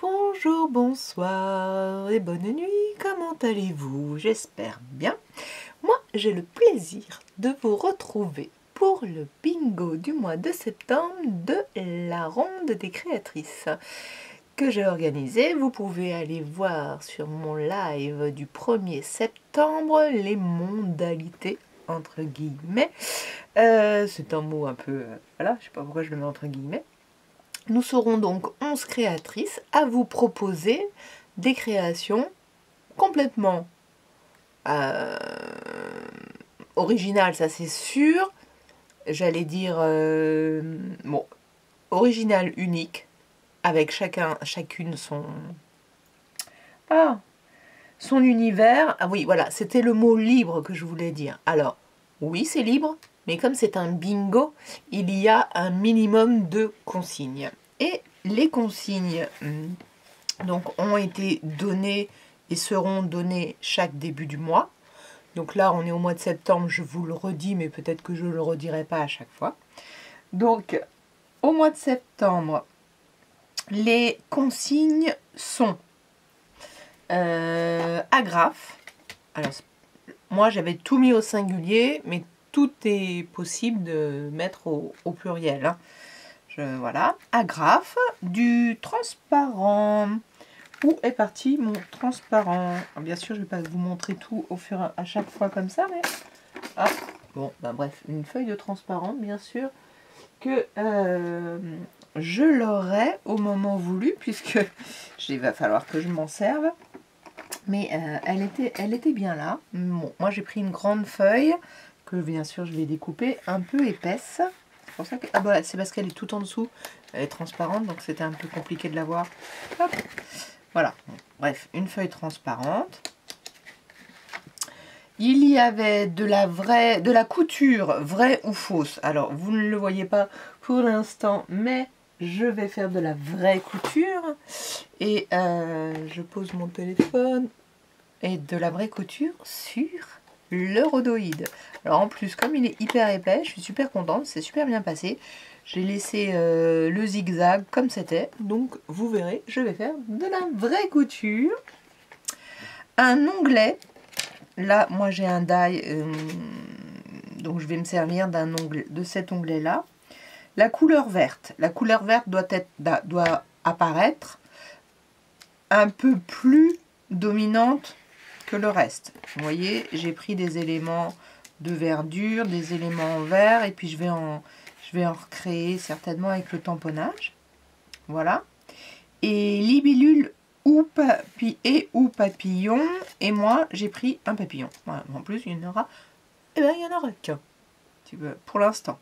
Bonjour, bonsoir et bonne nuit, comment allez-vous? J'espère bien. Moi, j'ai le plaisir de vous retrouver pour le bingo du mois de septembre de la ronde des créatrices que j'ai organisé. Vous pouvez aller voir sur mon live du 1er septembre les modalités entre guillemets. C'est un mot un peu... voilà, je sais pas pourquoi je le mets entre guillemets. Nous serons donc 11 créatrices à vous proposer des créations complètement originales, ça c'est sûr. J'allais dire, bon, original, unique, avec chacune son univers. Ah oui, voilà, c'était le mot libre que je voulais dire. Alors, oui, c'est libre, mais comme c'est un bingo, il y a un minimum de consignes. Et les consignes donc, ont été données et seront données chaque début du mois. Donc là, on est au mois de septembre, je vous le redis, mais peut-être que je ne le redirai pas à chaque fois. Donc, au mois de septembre, les consignes sont agrafe. Alors, moi, j'avais tout mis au singulier, mais tout est possible de mettre au pluriel. Hein. Voilà. Agrafe, du transparent. Où est parti mon transparent? Alors, bien sûr, je ne vais pas vous montrer tout à chaque fois comme ça, mais... Ah, bon, bah bref, une feuille de transparent, bien sûr, que je l'aurai au moment voulu, puisque il va falloir que je m'en serve. Mais elle était bien là. Bon, moi j'ai pris une grande feuille que bien sûr je vais découper un peu épaisse. C'est pour ça que... Ah bah c'est parce qu'elle est tout en dessous. Elle est transparente donc c'était un peu compliqué de la voir. Hop. Voilà. Bon, bref, une feuille transparente. Il y avait de la couture vraie ou fausse. Alors vous ne le voyez pas pour l'instant, mais je vais faire de la vraie couture. Et je pose mon téléphone. Et de la vraie couture sur le rhodoïde. Alors en plus, comme il est hyper épais, je suis super contente, c'est super bien passé. J'ai laissé le zigzag comme c'était. Donc vous verrez, je vais faire de la vraie couture. Un onglet. Là, moi j'ai un die, donc je vais me servir de cet onglet-là. La couleur verte. La couleur verte doit apparaître un peu plus dominante que le reste. Vous voyez, j'ai pris des éléments de verdure, des éléments verts, et puis je vais en recréer certainement avec le tamponnage. Voilà. Et libellule ou papillon, et moi j'ai pris un papillon. Voilà. En plus, il y en aura, il y en aura qu'un. Pour l'instant.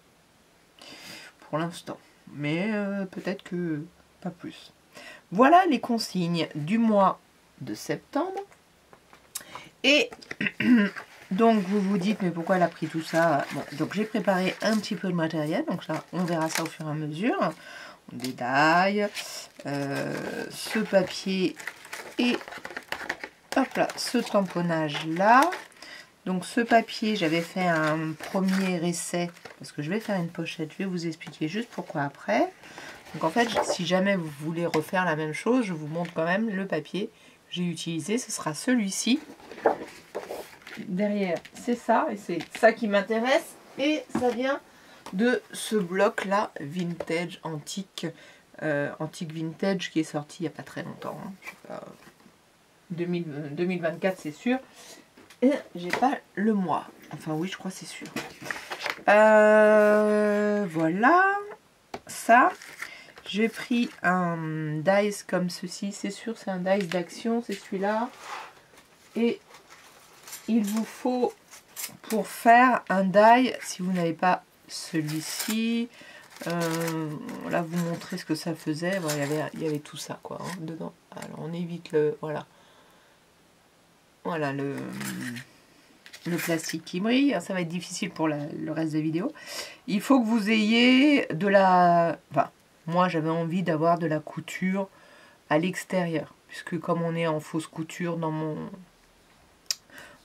Pour l'instant. Mais peut-être que pas plus. Voilà les consignes du mois de septembre. Et donc vous vous dites mais pourquoi elle a pris tout ça? Bon, donc j'ai préparé un petit peu de matériel, donc ça on verra ça au fur et à mesure. On détaille ce papier et hop là, ce tamponnage là. Donc ce papier, j'avais fait un premier essai parce que je vais faire une pochette, je vais vous expliquer juste pourquoi après. Donc en fait, si jamais vous voulez refaire la même chose, je vous montre quand même le papier que j'ai utilisé, ce sera celui-ci. Derrière, c'est ça, et c'est ça qui m'intéresse. Et ça vient de ce bloc-là, vintage, antique, antique vintage, qui est sorti il n'y a pas très longtemps. Hein. Je sais pas, 2024, c'est sûr. Et j'ai pas le mois. Enfin, oui, je crois c'est sûr. Voilà. Ça. J'ai pris un dice comme ceci. C'est sûr, c'est un dice d'action, c'est celui-là. Et il vous faut, pour faire un die, si vous n'avez pas celui-ci, là vous montrer ce que ça faisait. Bon, il y avait tout ça quoi hein, dedans. Alors on évite le voilà le plastique qui brille. Ça va être difficile pour le reste de la vidéo. Il faut que vous ayez de la... Enfin, moi j'avais envie d'avoir de la couture à l'extérieur. Puisque comme on est en fausse couture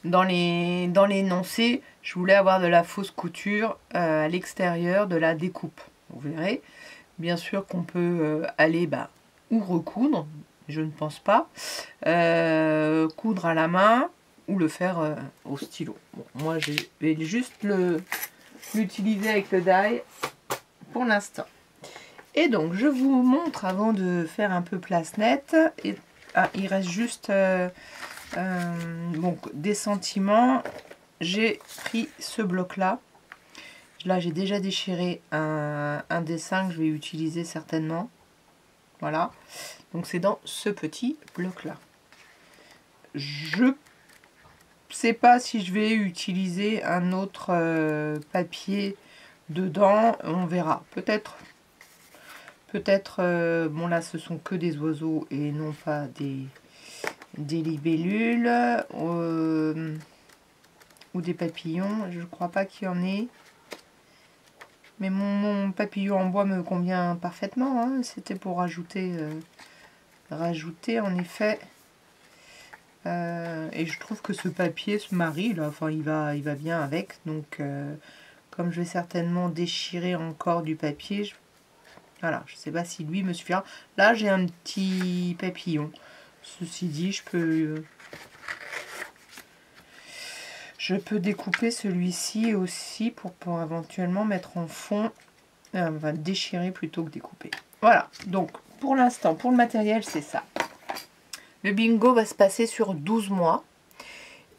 dans l'énoncé, je voulais avoir de la fausse couture à l'extérieur de la découpe. Vous verrez. Bien sûr qu'on peut aller ou recoudre. je ne pense pas. Coudre à la main ou le faire au stylo. Bon, moi, je vais juste l'utiliser avec le die pour l'instant. Et donc, je vous montre avant de faire un peu place nette. Et, il reste juste donc, des sentiments. J'ai pris ce bloc-là. Là, j'ai déjà déchiré un dessin que je vais utiliser certainement. Voilà. Donc, c'est dans ce petit bloc-là. Je sais pas si je vais utiliser un autre papier dedans. On verra. Peut-être. Bon, là, ce sont que des oiseaux et non pas des libellules. Ou des papillons. Je ne crois pas qu'il y en ait. Mais mon papillon en bois me convient parfaitement. Hein. C'était pour rajouter en effet. Et je trouve que ce papier se marie là. Enfin, il va bien avec. Donc, comme je vais certainement déchirer encore du papier, voilà, je ne sais pas si lui me suffira. Là, j'ai un petit papillon. Ceci dit, je peux découper celui-ci aussi pour éventuellement mettre en fond. On va déchirer plutôt que découper. Voilà, donc pour l'instant, pour le matériel, c'est ça. Le bingo va se passer sur 12 mois.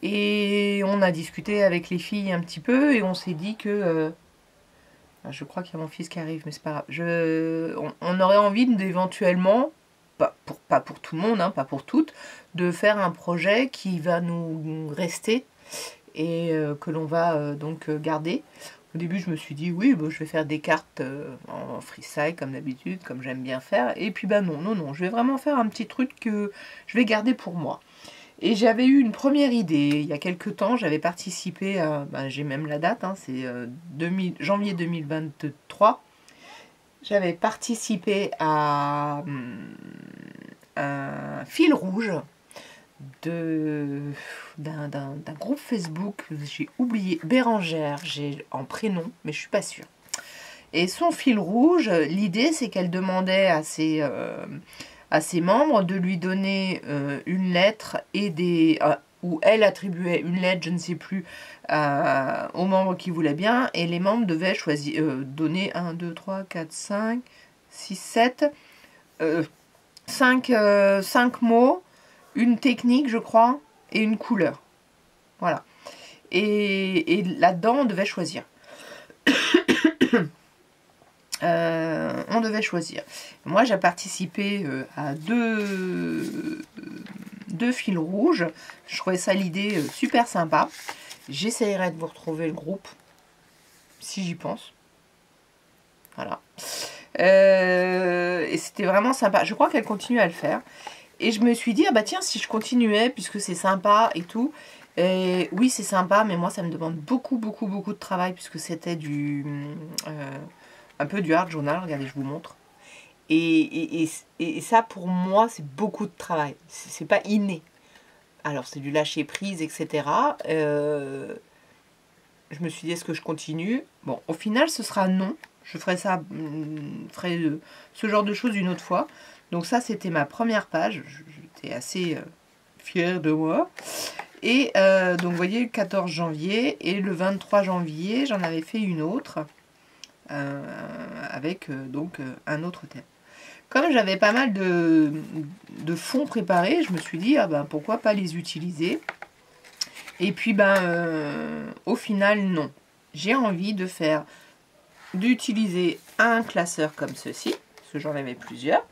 Et on a discuté avec les filles un petit peu et on s'est dit que... je crois qu'il y a mon fils qui arrive, mais c'est pas grave. On aurait envie d'éventuellement, pas pour tout le monde, hein, pas pour toutes, de faire un projet qui va nous rester et que l'on va donc garder. Au début, je me suis dit, oui, bon, je vais faire des cartes en freestyle, comme d'habitude, comme j'aime bien faire. Et puis, non, je vais vraiment faire un petit truc que je vais garder pour moi. Et j'avais eu une première idée, il y a quelques temps, j'avais participé, j'ai même la date, hein, c'est janvier 2023. J'avais participé à un fil rouge d'un groupe Facebook, j'ai oublié, Bérangère, j'ai en prénom, mais je suis pas sûre. Et son fil rouge, l'idée c'est qu'elle demandait à ses membres de lui donner une lettre et ou elle attribuait une lettre, je ne sais plus, aux membres qui voulaient bien, et les membres devaient choisir, donner 1, 2, 3, 4, 5, 6, 7, 5 mots, une technique, je crois, et une couleur. Voilà. Et là-dedans, on devait choisir. On devait choisir. Moi, j'ai participé à deux fils rouges. Je trouvais ça l'idée super sympa. J'essaierai de vous retrouver le groupe, si j'y pense. Voilà. Et c'était vraiment sympa. Je crois qu'elle continue à le faire. Et je me suis dit, ah bah tiens, si je continuais, puisque c'est sympa et tout. Et oui, c'est sympa, mais moi, ça me demande beaucoup de travail, puisque c'était un peu du hard journal. Regardez, je vous montre. Et ça, pour moi, c'est beaucoup de travail. C'est pas inné. Alors, c'est du lâcher prise, etc. Je me suis dit, est-ce que je continue? Bon, au final, ce sera non. Je ferai ça, ce genre de choses une autre fois. Donc ça, c'était ma première page. J'étais assez fière de moi. Et donc, vous voyez, le 14 janvier et le 23 janvier, j'en avais fait une autre avec donc un autre thème. Comme j'avais pas mal de fonds préparés, je me suis dit, ah ben, pourquoi pas les utiliser. Et puis, au final, non. J'ai envie d'utiliser un classeur comme ceci, parce que j'en avais plusieurs,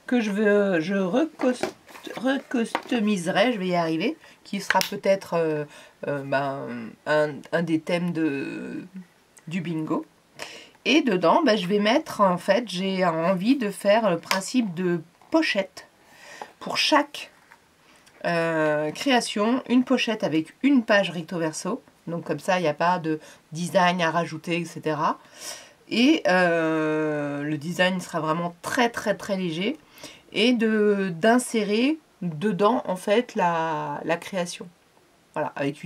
que je recustomiserai, je vais y arriver, qui sera peut-être un des thèmes du bingo. Et dedans, je vais mettre, en fait, j'ai envie de faire le principe de pochette. Pour chaque création, une pochette avec une page recto verso. Donc comme ça, il n'y a pas de design à rajouter, etc. Et le design sera vraiment très léger. Et d'insérer dedans, en fait, la création. Voilà, avec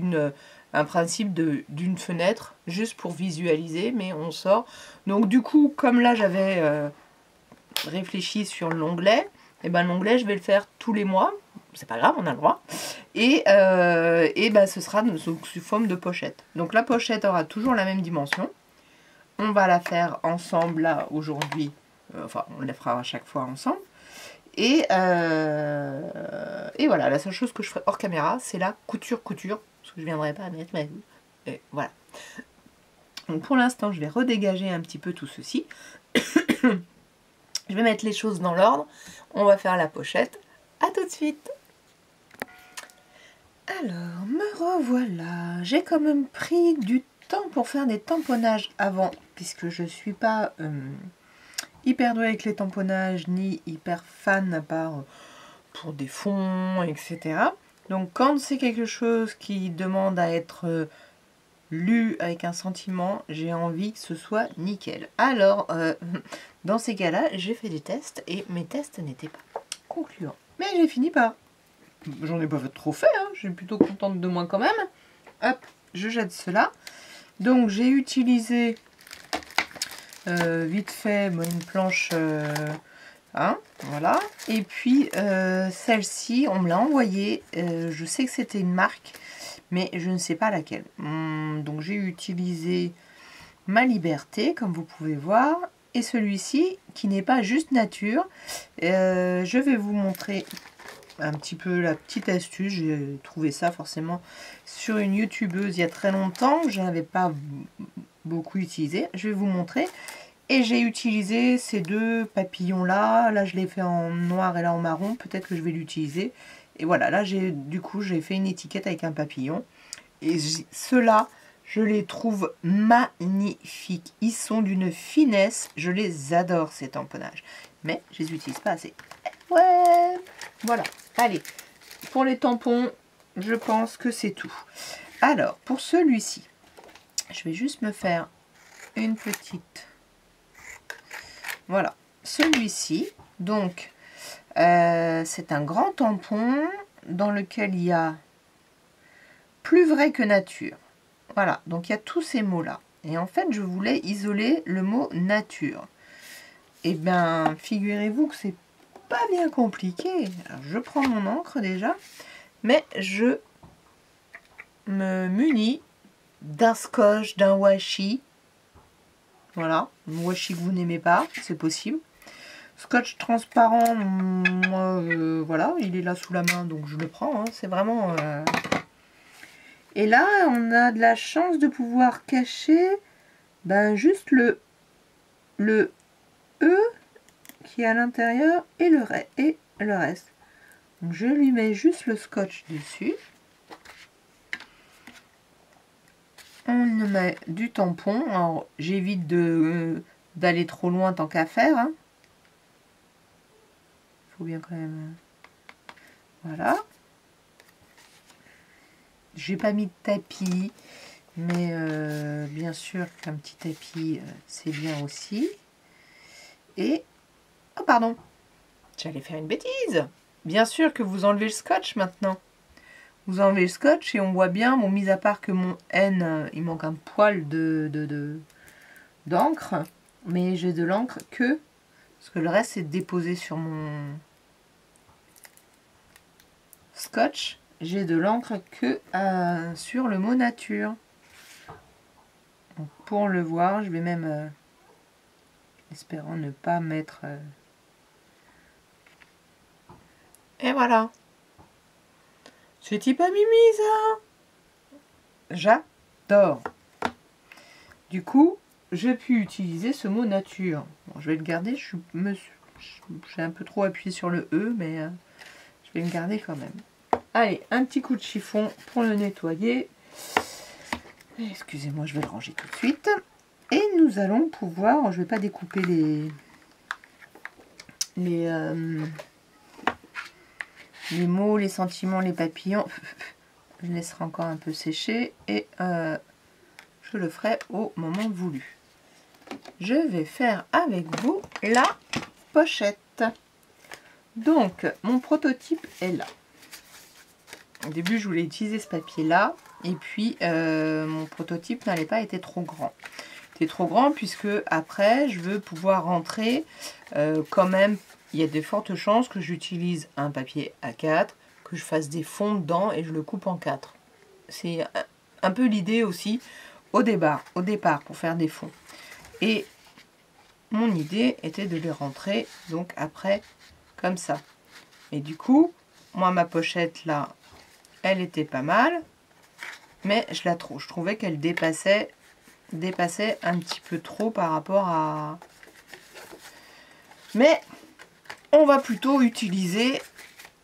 un principe d'une fenêtre, juste pour visualiser, mais on sort. Donc du coup, comme là, j'avais réfléchi sur l'onglet, et ben l'onglet je vais le faire tous les mois. C'est pas grave, on a le droit. Et ben, ce sera sous forme de pochette. Donc la pochette aura toujours la même dimension. On va la faire ensemble là aujourd'hui. Enfin, on la fera à chaque fois ensemble. Et voilà, la seule chose que je ferai hors caméra, c'est la couture. Parce que je ne viendrai pas à mettre ma vie. Et voilà. Donc pour l'instant, je vais redégager un petit peu tout ceci. Je vais mettre les choses dans l'ordre. On va faire la pochette. À tout de suite. Alors, me revoilà. J'ai quand même pris du temps pour faire des tamponnages avant, puisque je ne suis pas hyper douée avec les tamponnages, ni hyper fan à part pour des fonds, etc. Donc quand c'est quelque chose qui demande à être lu avec un sentiment, j'ai envie que ce soit nickel. Alors, dans ces cas-là, j'ai fait des tests et mes tests n'étaient pas concluants. Mais j'ai fini par... J'en ai pas trop fait, hein. Je suis plutôt contente de moi quand même. Hop, je jette cela. Donc j'ai utilisé vite fait une planche, voilà. Et puis celle-ci, on me l'a envoyée. Je sais que c'était une marque, mais je ne sais pas laquelle. Donc j'ai utilisé Ma Liberté, comme vous pouvez voir. Et celui-ci, qui n'est pas juste nature. Je vais vous montrer un petit peu la petite astuce. J'ai trouvé ça forcément sur une youtubeuse il y a très longtemps. Je n'avais pas beaucoup utilisé. Je vais vous montrer. Et j'ai utilisé ces deux papillons là. Là je l'ai fait en noir et là en marron. Peut-être que je vais l'utiliser. Et voilà, là du coup j'ai fait une étiquette avec un papillon. Et ceux-là, je les trouve magnifiques. Ils sont d'une finesse. Je les adore ces tamponnages. Mais je les utilise pas assez. Ouais, voilà. Allez, pour les tampons, je pense que c'est tout. Alors, pour celui-ci, je vais juste me faire une petite... Voilà, celui-ci, donc, c'est un grand tampon dans lequel il y a plus vrai que nature. Voilà, donc il y a tous ces mots-là. Et en fait, je voulais isoler le mot nature. Eh bien, figurez-vous que c'est pas bien compliqué. Alors, je prends mon encre déjà, mais je me munis d'un scotch, d'un washi. Voilà, un washi que vous n'aimez pas, c'est possible. Scotch transparent, moi, voilà, il est là sous la main, donc je le prends. Hein, c'est vraiment... Et là, on a de la chance de pouvoir cacher juste le E qui est à l'intérieur et le reste. Donc je lui mets juste le scotch dessus. On met du tampon. Alors j'évite d'aller trop loin tant qu'à faire. Hein. Faut bien quand même. Voilà. J'ai pas mis de tapis, mais bien sûr qu'un petit tapis c'est bien aussi. Et oh pardon, j'allais faire une bêtise. Bien sûr que vous enlevez le scotch maintenant. Vous enlevez le scotch et on voit bien, bon, mis à part que mon N, il manque un poil d'encre, mais j'ai de l'encre que, parce que le reste c'est déposé sur mon scotch, j'ai de l'encre que sur le mot nature. Donc, pour le voir, je vais même, espérant ne pas mettre... Et voilà. C'est pas mimi ça. J'adore. Du coup, j'ai pu utiliser ce mot nature. Bon, je vais le garder. J'ai un peu trop appuyé sur le E, mais je vais le garder quand même. Allez, un petit coup de chiffon pour le nettoyer. Excusez-moi, je vais le ranger tout de suite. Et nous allons pouvoir... Je ne vais pas découper les mots, les sentiments, les papillons. Je laisserai encore un peu sécher et je le ferai au moment voulu. Je vais faire avec vous la pochette. Donc, mon prototype est là. Au début, je voulais utiliser ce papier-là. Et puis, mon prototype n'allait pas être trop grand. C'était trop grand puisque après, je veux pouvoir rentrer quand même il y a de fortes chances que j'utilise un papier A4, que je fasse des fonds dedans et je le coupe en 4. C'est un peu l'idée aussi au départ pour faire des fonds. Et mon idée était de les rentrer donc après comme ça. Et du coup, moi ma pochette là, elle était pas mal, mais je trouvais qu'elle dépassait un petit peu trop par rapport à... Mais on va plutôt utiliser,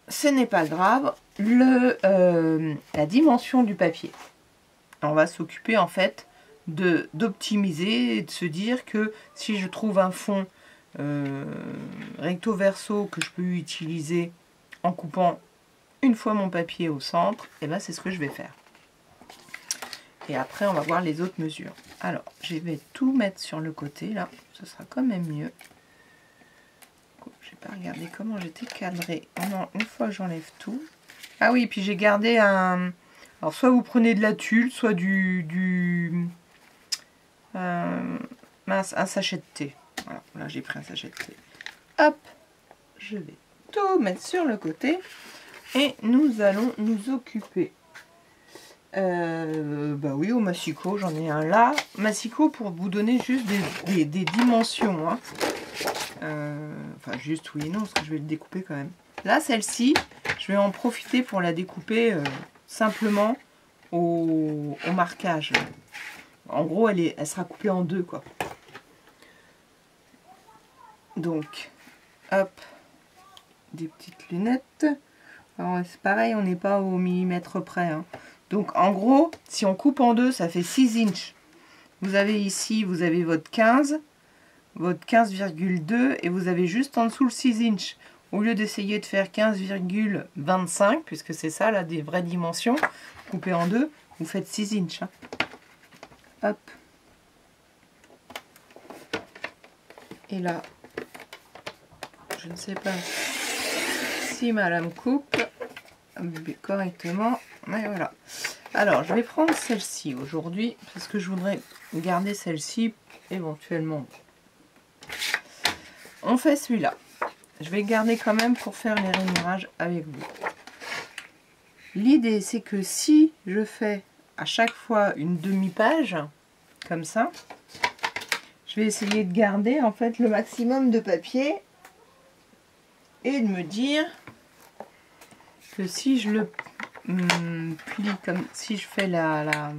ce n'est pas grave, la dimension du papier. On va s'occuper en fait d'optimiser et de se dire que si je trouve un fond recto verso que je peux utiliser en coupant une fois mon papier au centre, et ben c'est ce que je vais faire. Et après on va voir les autres mesures. Alors je vais tout mettre sur le côté là, ce sera quand même mieux. J'ai pas regardé comment j'étais cadrée. Non, une fois que j'enlève tout. Ah oui, puis j'ai gardé un... Alors soit vous prenez de la tulle, soit mince, un sachet de thé. Voilà, là j'ai pris un sachet de thé. Hop, je vais tout mettre sur le côté. Et nous allons nous occuper. Bah oui, au massicot, j'en ai un là. Massicot pour vous donner juste des dimensions. Hein. Enfin, juste oui et non, parce que je vais le découper quand même. Là, celle-ci, je vais en profiter pour la découper simplement au marquage. En gros, elle sera coupée en deux, quoi. Donc, hop, des petites lunettes. C'est pareil, on n'est pas au millimètre près. Hein. Donc, en gros, si on coupe en deux, ça fait 6 inches. Vous avez ici, vous avez votre 15, votre 15,2 et vous avez juste en dessous le 6 inches. Au lieu d'essayer de faire 15,25, puisque c'est ça, là, des vraies dimensions, coupées en deux, vous faites 6 inches. Hein. Hop. Et là, je ne sais pas si ma lame coupe correctement, mais voilà. Alors, je vais prendre celle-ci aujourd'hui, parce que je voudrais garder celle-ci éventuellement. On fait celui-là. Je vais garder quand même pour faire les rainurages avec vous. L'idée, c'est que si je fais à chaque fois une demi-page, comme ça, je vais essayer de garder en fait le maximum de papier et de me dire que si je le plie comme si je fais la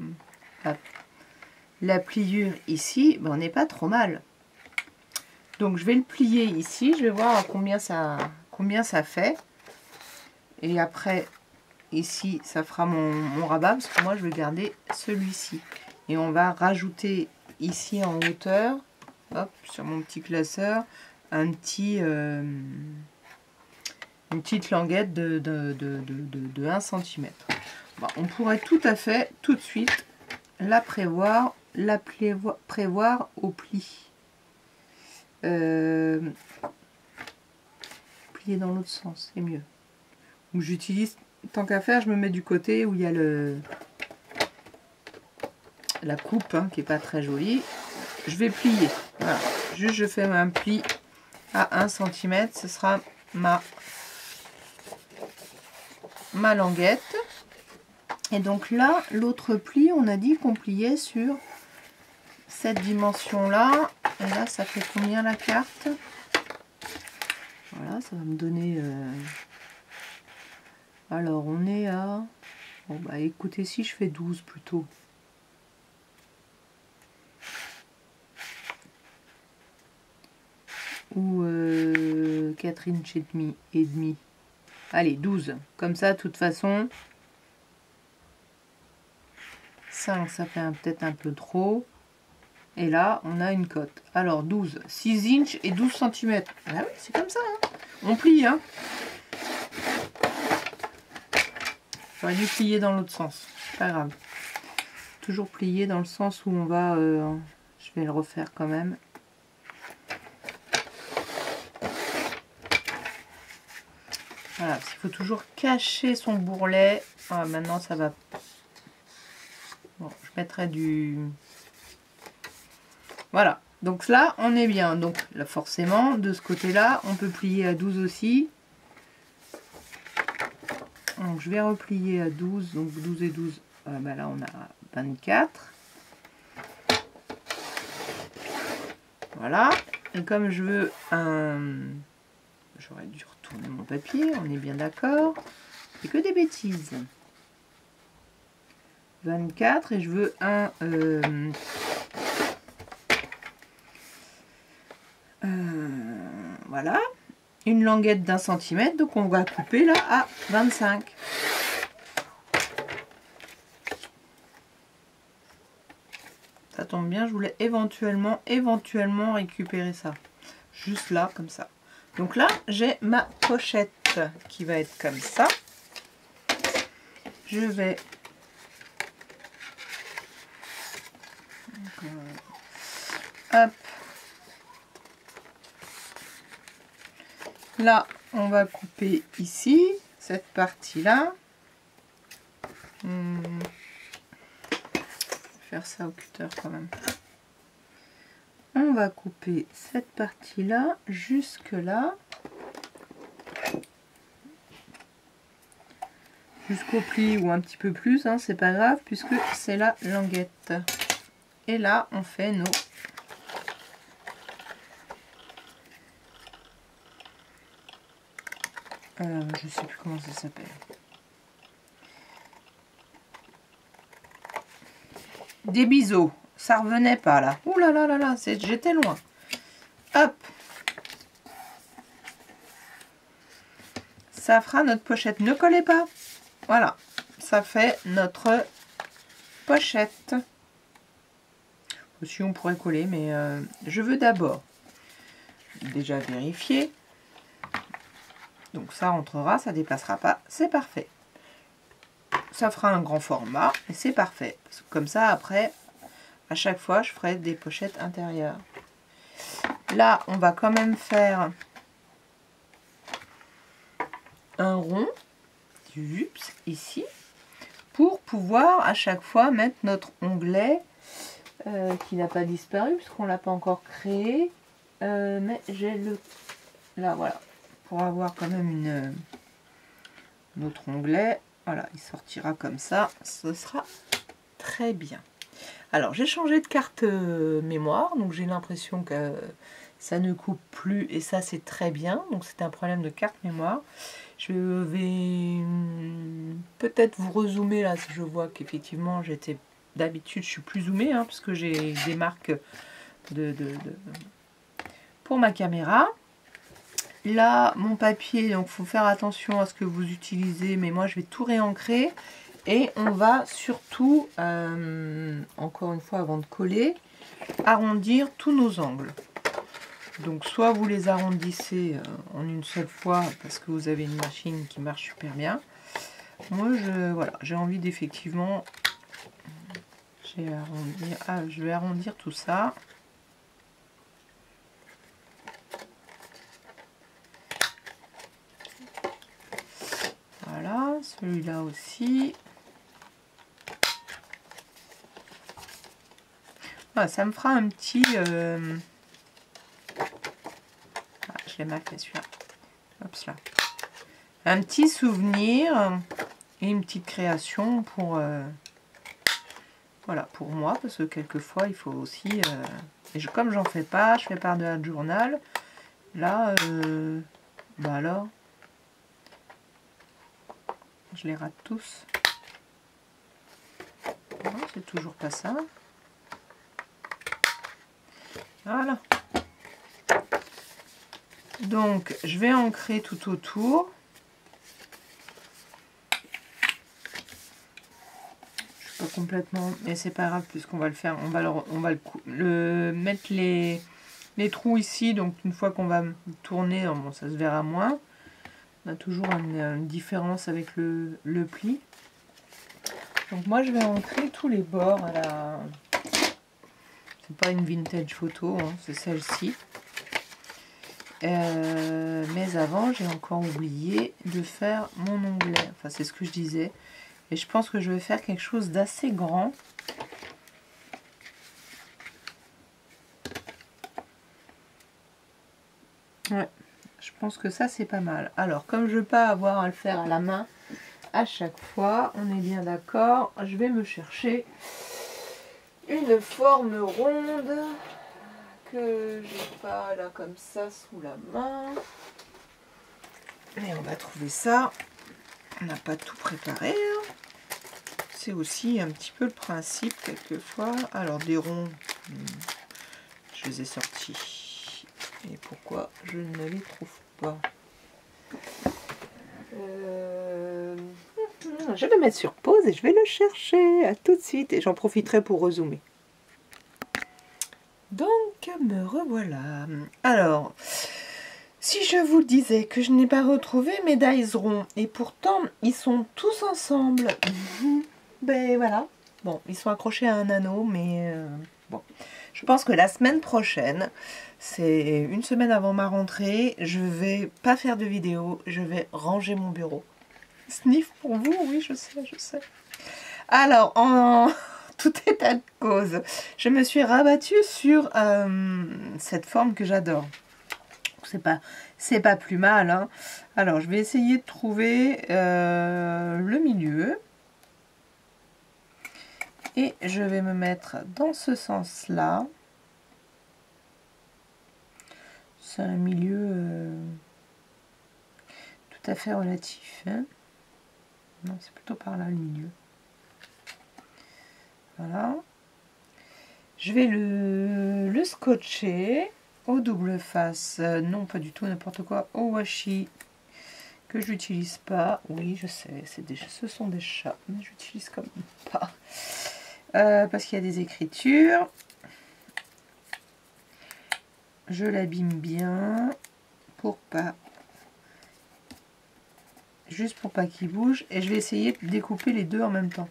pliure ici, ben on n'est pas trop mal. Donc je vais le plier ici, je vais voir combien ça fait. Et après, ici, ça fera mon rabat, parce que moi je vais garder celui-ci. Et on va rajouter ici en hauteur, hop, sur mon petit classeur, une petite languette de 1 cm. Bon, on pourrait tout à fait, tout de suite, la prévoir au pli. Plier dans l'autre sens, c'est mieux. Donc j'utilise, tant qu'à faire, je me mets du côté où il y a la coupe, hein, qui est pas très jolie. Je vais plier. Voilà. Juste je fais un pli à 1 cm, ce sera ma languette. Et donc là, l'autre pli, on a dit qu'on pliait sur cette dimension-là. Et là, ça fait combien la carte? Voilà, ça va me donner... Alors, on est à... Bon, bah écoutez, si je fais 12 plutôt. Ou 4 inches et demi. Allez, 12. Comme ça, de toute façon... 5, ça fait peut-être un peu trop. Et là, on a une cote. Alors, 12. 6 inches et 12 cm. Ah oui, c'est comme ça. Hein. On plie, hein. J'aurais dû plier dans l'autre sens. Pas grave. Toujours plier dans le sens où on va... je vais le refaire quand même. Voilà, parce qu'il faut toujours cacher son bourrelet. Ah, maintenant, ça va... Bon, je mettrai du... Voilà. Donc là, on est bien. Donc là, forcément, de ce côté-là, on peut plier à 12 aussi. Donc je vais replier à 12. Donc 12 et 12, bah là, on a 24. Voilà. Et comme je veux un... J'aurais dû retourner mon papier, on est bien d'accord. C'est que des bêtises. 24 et je veux un... voilà. Une languette d'1 centimètre, donc on va couper là à 25. Ça tombe bien, je voulais éventuellement récupérer ça. Juste là, comme ça. Donc là, j'ai ma pochette qui va être comme ça. Je vais... Hop. Là, on va couper ici, cette partie-là. Faire ça au cutter quand même. On va couper cette partie-là jusque là. Jusqu'au pli ou un petit peu plus, hein, c'est pas grave puisque c'est la languette. Et là, on fait nos... je sais plus comment ça s'appelle. Des biseaux. Ça revenait pas là. Ouh là là là là, j'étais loin. Hop. Ça fera notre pochette. Ne collez pas. Voilà. Ça fait notre pochette. Aussi on pourrait coller, mais je veux d'abord déjà vérifier. Donc ça rentrera, ça dépassera pas. C'est parfait. Ça fera un grand format et c'est parfait. Parce que comme ça, après, à chaque fois, je ferai des pochettes intérieures. Là, on va quand même faire un rond, ici, pour pouvoir à chaque fois mettre notre onglet qui n'a pas disparu, puisqu'on ne l'a pas encore créé. Mais j'ai le... Là, voilà. Pour avoir quand même notre onglet. Voilà, il sortira comme ça. Ce sera très bien. Alors, j'ai changé de carte mémoire. Donc, j'ai l'impression que ça ne coupe plus. Et ça, c'est très bien. Donc, c'est un problème de carte mémoire. Je vais peut-être vous rezoomer là. Si je vois qu'effectivement, j'étais... D'habitude, je suis plus zoomée. Hein, parce que j'ai des marques pour ma caméra. Là, mon papier, donc il faut faire attention à ce que vous utilisez, mais moi je vais tout réancrer. Et on va surtout, encore une fois avant de coller, arrondir tous nos angles. Donc soit vous les arrondissez en une seule fois parce que vous avez une machine qui marche super bien. Moi voilà, j'ai envie d'effectivement, je vais arrondir tout ça. Voilà, celui-là aussi. Ah, ça me fera un petit... je l'ai marqué celui-là. Hop là. Un petit souvenir et une petite création pour... voilà, pour moi, parce que quelquefois, il faut aussi... comme j'en fais pas, je fais part de la journal. Là, bah alors... Je les rate tous. Non, c'est toujours pas ça. Voilà. Donc, je vais ancrer tout autour. Je suis pas complètement... Mais c'est pas grave, puisqu'on va le faire. On va mettre les trous ici. Donc, une fois qu'on va tourner, bon, ça se verra moins. On a toujours une différence avec le pli. Donc moi je vais ancrer tous les bords à la... C'est pas une vintage photo, hein, c'est celle-ci. Mais avant j'ai encore oublié de faire mon onglet. Enfin c'est ce que je disais. Et je pense que je vais faire quelque chose d'assez grand. Ouais, je pense que ça c'est pas mal. Alors, comme je ne veux pas avoir à le faire à la main à chaque fois, on est bien d'accord, je vais me chercher une forme ronde que j'ai pas là comme ça sous la main. Et on va trouver ça. On n'a pas tout préparé. Hein. C'est aussi un petit peu le principe quelquefois. Alors des ronds, je les ai sortis. Et pourquoi je ne les trouve pas? Je vais le mettre sur pause et je vais le chercher. À tout de suite. Et j'en profiterai pour rezoomer. Donc, me revoilà. Alors, si je vous disais que je n'ai pas retrouvé mes dies ronds, et pourtant, ils sont tous ensemble. Ben voilà. Bon, ils sont accrochés à un anneau, mais bon. Je pense que la semaine prochaine, c'est une semaine avant ma rentrée, je vais pas faire de vidéo, je vais ranger mon bureau. Sniff pour vous, oui, je sais, je sais. Alors, en tout état de cause, je me suis rabattue sur cette forme que j'adore. C'est pas plus mal. Hein. Alors, je vais essayer de trouver le milieu. Et je vais me mettre dans ce sens-là. C'est un milieu tout à fait relatif. Hein. Non, c'est plutôt par là le milieu. Voilà. Je vais le scotcher au double face. Non, pas du tout, n'importe quoi. Au washi que je n'utilise pas. Oui, je sais, ce sont des chats, mais j'utilise quand même pas. Parce qu'il y a des écritures. Je l'abîme bien pour pas, juste pour pas qu'il bouge. Et je vais essayer de découper les deux en même temps.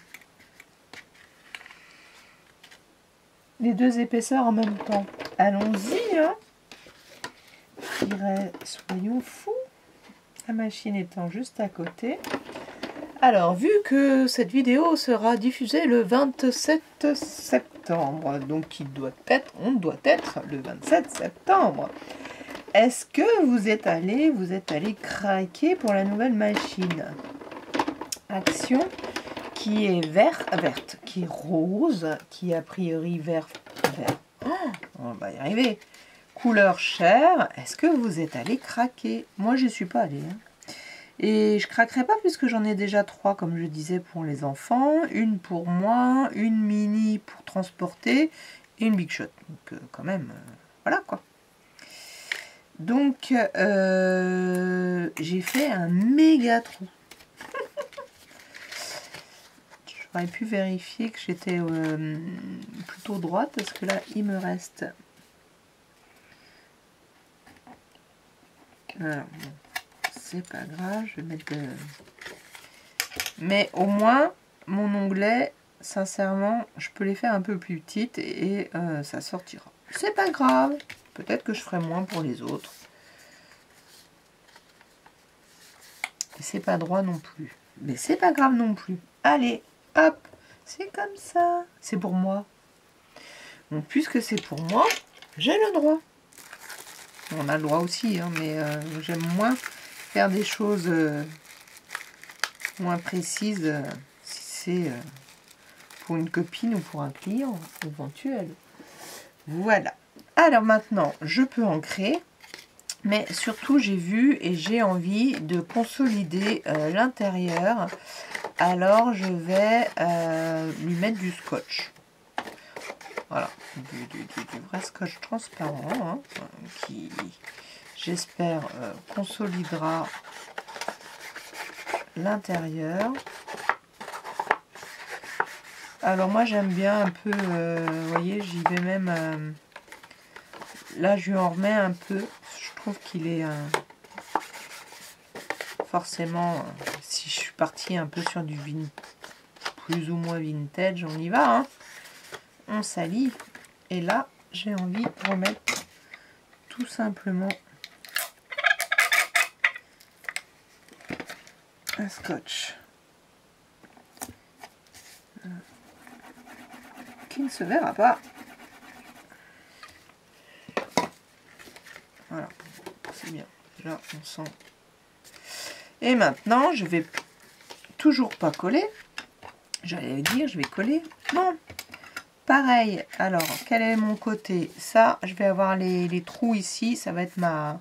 Les deux épaisseurs en même temps. Allons-y, hein. Je dirais, soyons fous. La machine étant juste à côté. Alors, vu que cette vidéo sera diffusée le 27 septembre, donc on doit être le 27 septembre, est-ce que vous êtes allé craquer pour la nouvelle machine Action qui est verte, qui est rose, qui est a priori vert. Oh, on va y arriver. Couleur chair, est-ce que vous êtes allé craquer? Moi, je ne suis pas allée. Hein. Et je craquerai pas puisque j'en ai déjà 3, comme je disais, pour les enfants. Une pour moi, une mini pour transporter et une big shot. Donc quand même, voilà quoi. Donc j'ai fait un méga trou. J'aurais pu vérifier que j'étais plutôt droite parce que là il me reste... Alors, bon. C'est pas grave, je vais mettre de... Mais au moins, mon onglet, sincèrement, je peux les faire un peu plus petites et ça sortira. C'est pas grave. Peut-être que je ferai moins pour les autres. Et c'est pas droit non plus. Mais c'est pas grave non plus. Allez, hop, c'est comme ça. C'est pour moi. Donc, puisque c'est pour moi, j'ai le droit. On a le droit aussi, hein, mais j'aime moins faire des choses moins précises si c'est pour une copine ou pour un client éventuel. Voilà. Alors maintenant, je peux ancrer, mais surtout j'ai vu et j'ai envie de consolider l'intérieur. Alors je vais lui mettre du scotch. Voilà, du vrai scotch transparent hein, qui, j'espère, consolidera l'intérieur. Alors moi j'aime bien un peu, vous voyez, j'y vais même, là je lui en remets un peu, je trouve qu'il est forcément, si je suis partie un peu sur du plus ou moins vintage, on y va, hein. On salive, et là j'ai envie de remettre tout simplement un scotch qui ne se verra pas. Voilà, c'est bien Là, on sent. Et maintenant, je vais toujours pas coller. J'allais dire, je vais coller. Non. Pareil. Alors, quel est mon côté? Ça, je vais avoir les trous ici. Ça va être ma...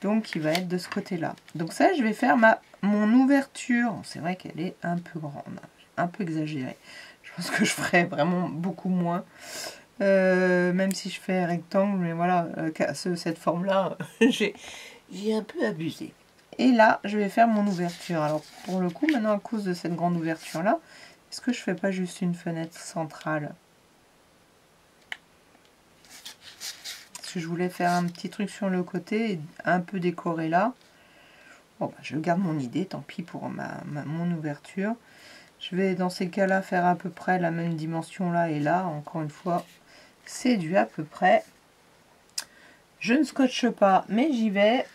Donc, il va être de ce côté-là. Donc ça, je vais faire mon ouverture. C'est vrai qu'elle est un peu grande. Un peu exagérée. Je pense que je ferai vraiment beaucoup moins. Même si je fais rectangle. Mais voilà, cette forme-là, j'ai un peu abusé. Et là, je vais faire mon ouverture. Alors, pour le coup, maintenant, à cause de cette grande ouverture-là, est-ce que je fais pas juste une fenêtre centrale? Parce que je voulais faire un petit truc sur le côté, et un peu décorer là. Bon, bah, je garde mon idée, tant pis pour mon ouverture. Je vais, dans ces cas-là, faire à peu près la même dimension là et là. Encore une fois, c'est du à peu près. Je ne scotche pas, mais j'y vais.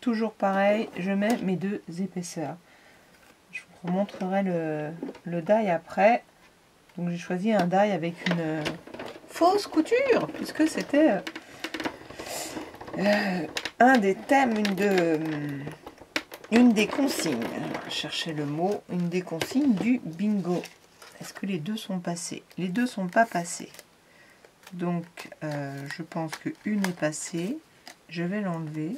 Toujours pareil, je mets mes 2 épaisseurs. Je vous montrerai le die après. Donc j'ai choisi un die avec une fausse couture, puisque c'était un des thèmes, une des consignes. Je cherchais le mot, une des consignes du bingo. Est-ce que les deux sont passés? Les deux sont pas passés. Donc je pense que une est passée. Je vais l'enlever.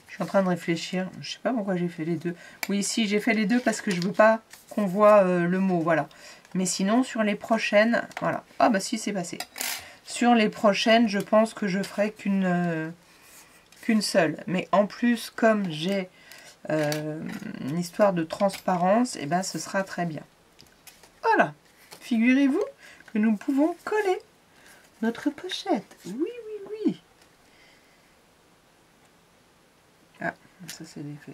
Je suis en train de réfléchir. Je sais pas pourquoi j'ai fait les deux. Oui, si, j'ai fait les deux parce que je veux pas qu'on voit le mot. Voilà. Mais sinon, sur les prochaines... Voilà. Ah bah si, c'est passé. Sur les prochaines, je pense que je ferai qu'une seule. Mais en plus, comme j'ai une histoire de transparence, et ben ce sera très bien. Voilà. Figurez-vous que nous pouvons coller notre pochette. Oui, oui, oui. Ah, ça c'est l'effet.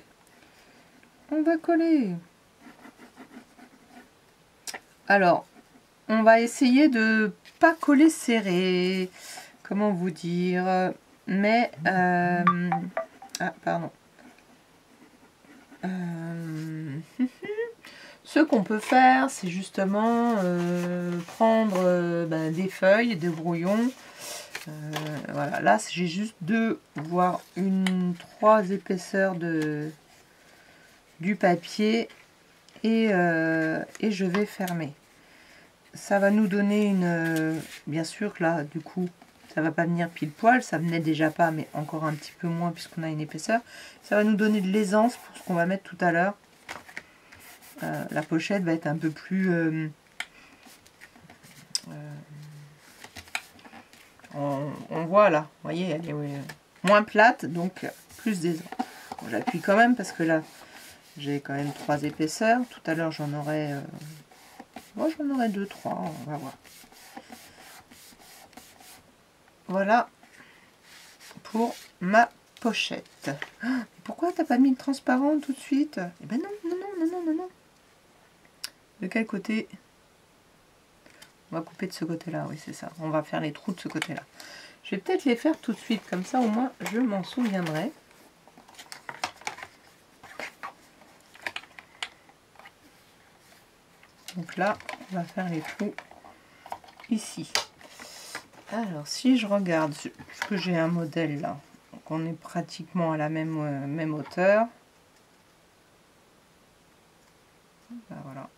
On va coller. Alors, on va essayer de pas coller serré. Comment vous dire? Mais... ah, pardon. Ce qu'on peut faire, c'est justement prendre des feuilles, des brouillons. Voilà, là j'ai juste 2, voire 3 épaisseurs du papier et je vais fermer. Ça va nous donner une... bien sûr que là, du coup, ça va pas venir pile poil, ça venait déjà pas, mais encore un petit peu moins puisqu'on a une épaisseur. Ça va nous donner de l'aisance pour ce qu'on va mettre tout à l'heure. La pochette va être un peu plus... on voit là, vous voyez, elle est moins plate, donc plus d'aisance. Bon, j'appuie quand même parce que là, j'ai quand même 3 épaisseurs. Tout à l'heure, j'en aurai... moi, j'en aurai 2, 3, on va voir. Voilà pour ma pochette. Ah, pourquoi t'as pas mis le transparent tout de suite? Eh ben non, non, non, non, non, non, non. De quel côté? On va couper de ce côté-là, oui, c'est ça. On va faire les trous de ce côté-là. Je vais peut-être les faire tout de suite, comme ça au moins je m'en souviendrai. Donc là, on va faire les trous ici. Alors, si je regarde, parce que j'ai un modèle là, donc on est pratiquement à la même hauteur. Ben, voilà.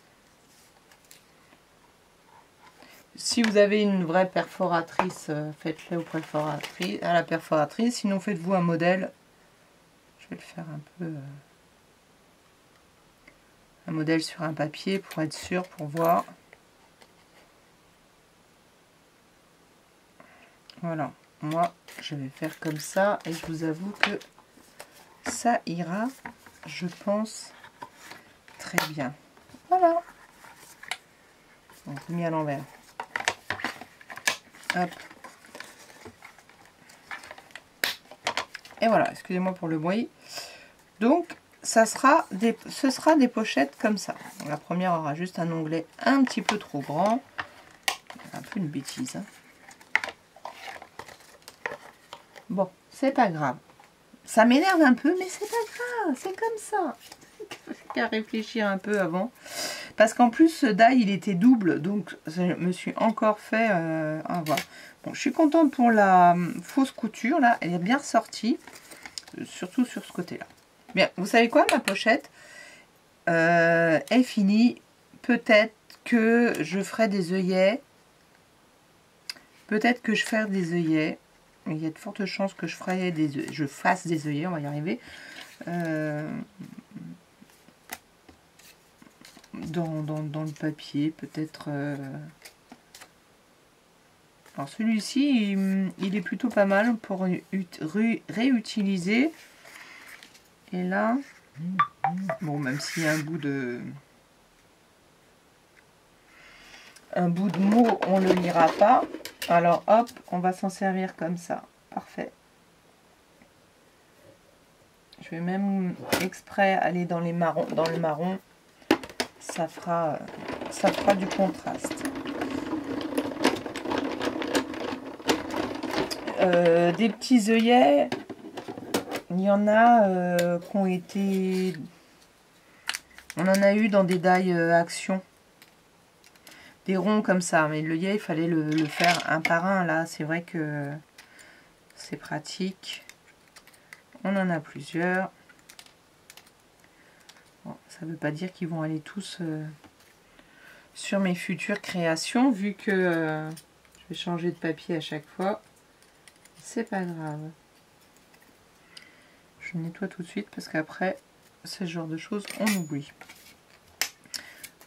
Si vous avez une vraie perforatrice, faites-le à la perforatrice. Sinon, faites-vous un modèle. Je vais le faire un peu... un modèle sur un papier pour être sûr, pour voir. Voilà. Moi, je vais faire comme ça. Et je vous avoue que ça ira, je pense, très bien. Voilà. Donc, mis à l'envers. Hop. Et voilà, excusez-moi pour le bruit. Donc, ce sera des pochettes comme ça. Donc, la première aura juste un onglet un petit peu trop grand. Un peu une bêtise. Hein. Bon, c'est pas grave. Ça m'énerve un peu, mais c'est pas grave. C'est comme ça. Qu'à réfléchir un peu avant. Parce qu'en plus, ce die, il était double. Donc, je me suis encore fait avoir. Bon, je suis contente pour la fausse couture, là. Elle est bien ressortie. Surtout sur ce côté-là. Bien, vous savez quoi, ma pochette est finie. Peut-être que je ferai des œillets. Peut-être que je ferai des œillets. Il y a de fortes chances que je fasse des œillets, on va y arriver. Dans le papier, peut-être. Alors celui-ci, il est plutôt pas mal pour réutiliser. Et là, bon, même s'il y a un bout de mot, on ne le lira pas. Alors hop, on va s'en servir comme ça. Parfait. Je vais même exprès aller dans le marron. Ça fera du contraste. Des petits œillets, il y en a qui ont été... On en a eu dans des die action. Des ronds comme ça, mais l'œillet, il fallait le faire un par un. Là, c'est vrai que c'est pratique. On en a plusieurs. Bon, ça ne veut pas dire qu'ils vont aller tous sur mes futures créations, vu que je vais changer de papier à chaque fois. C'est pas grave. Je nettoie tout de suite parce qu'après, ce genre de choses, on oublie.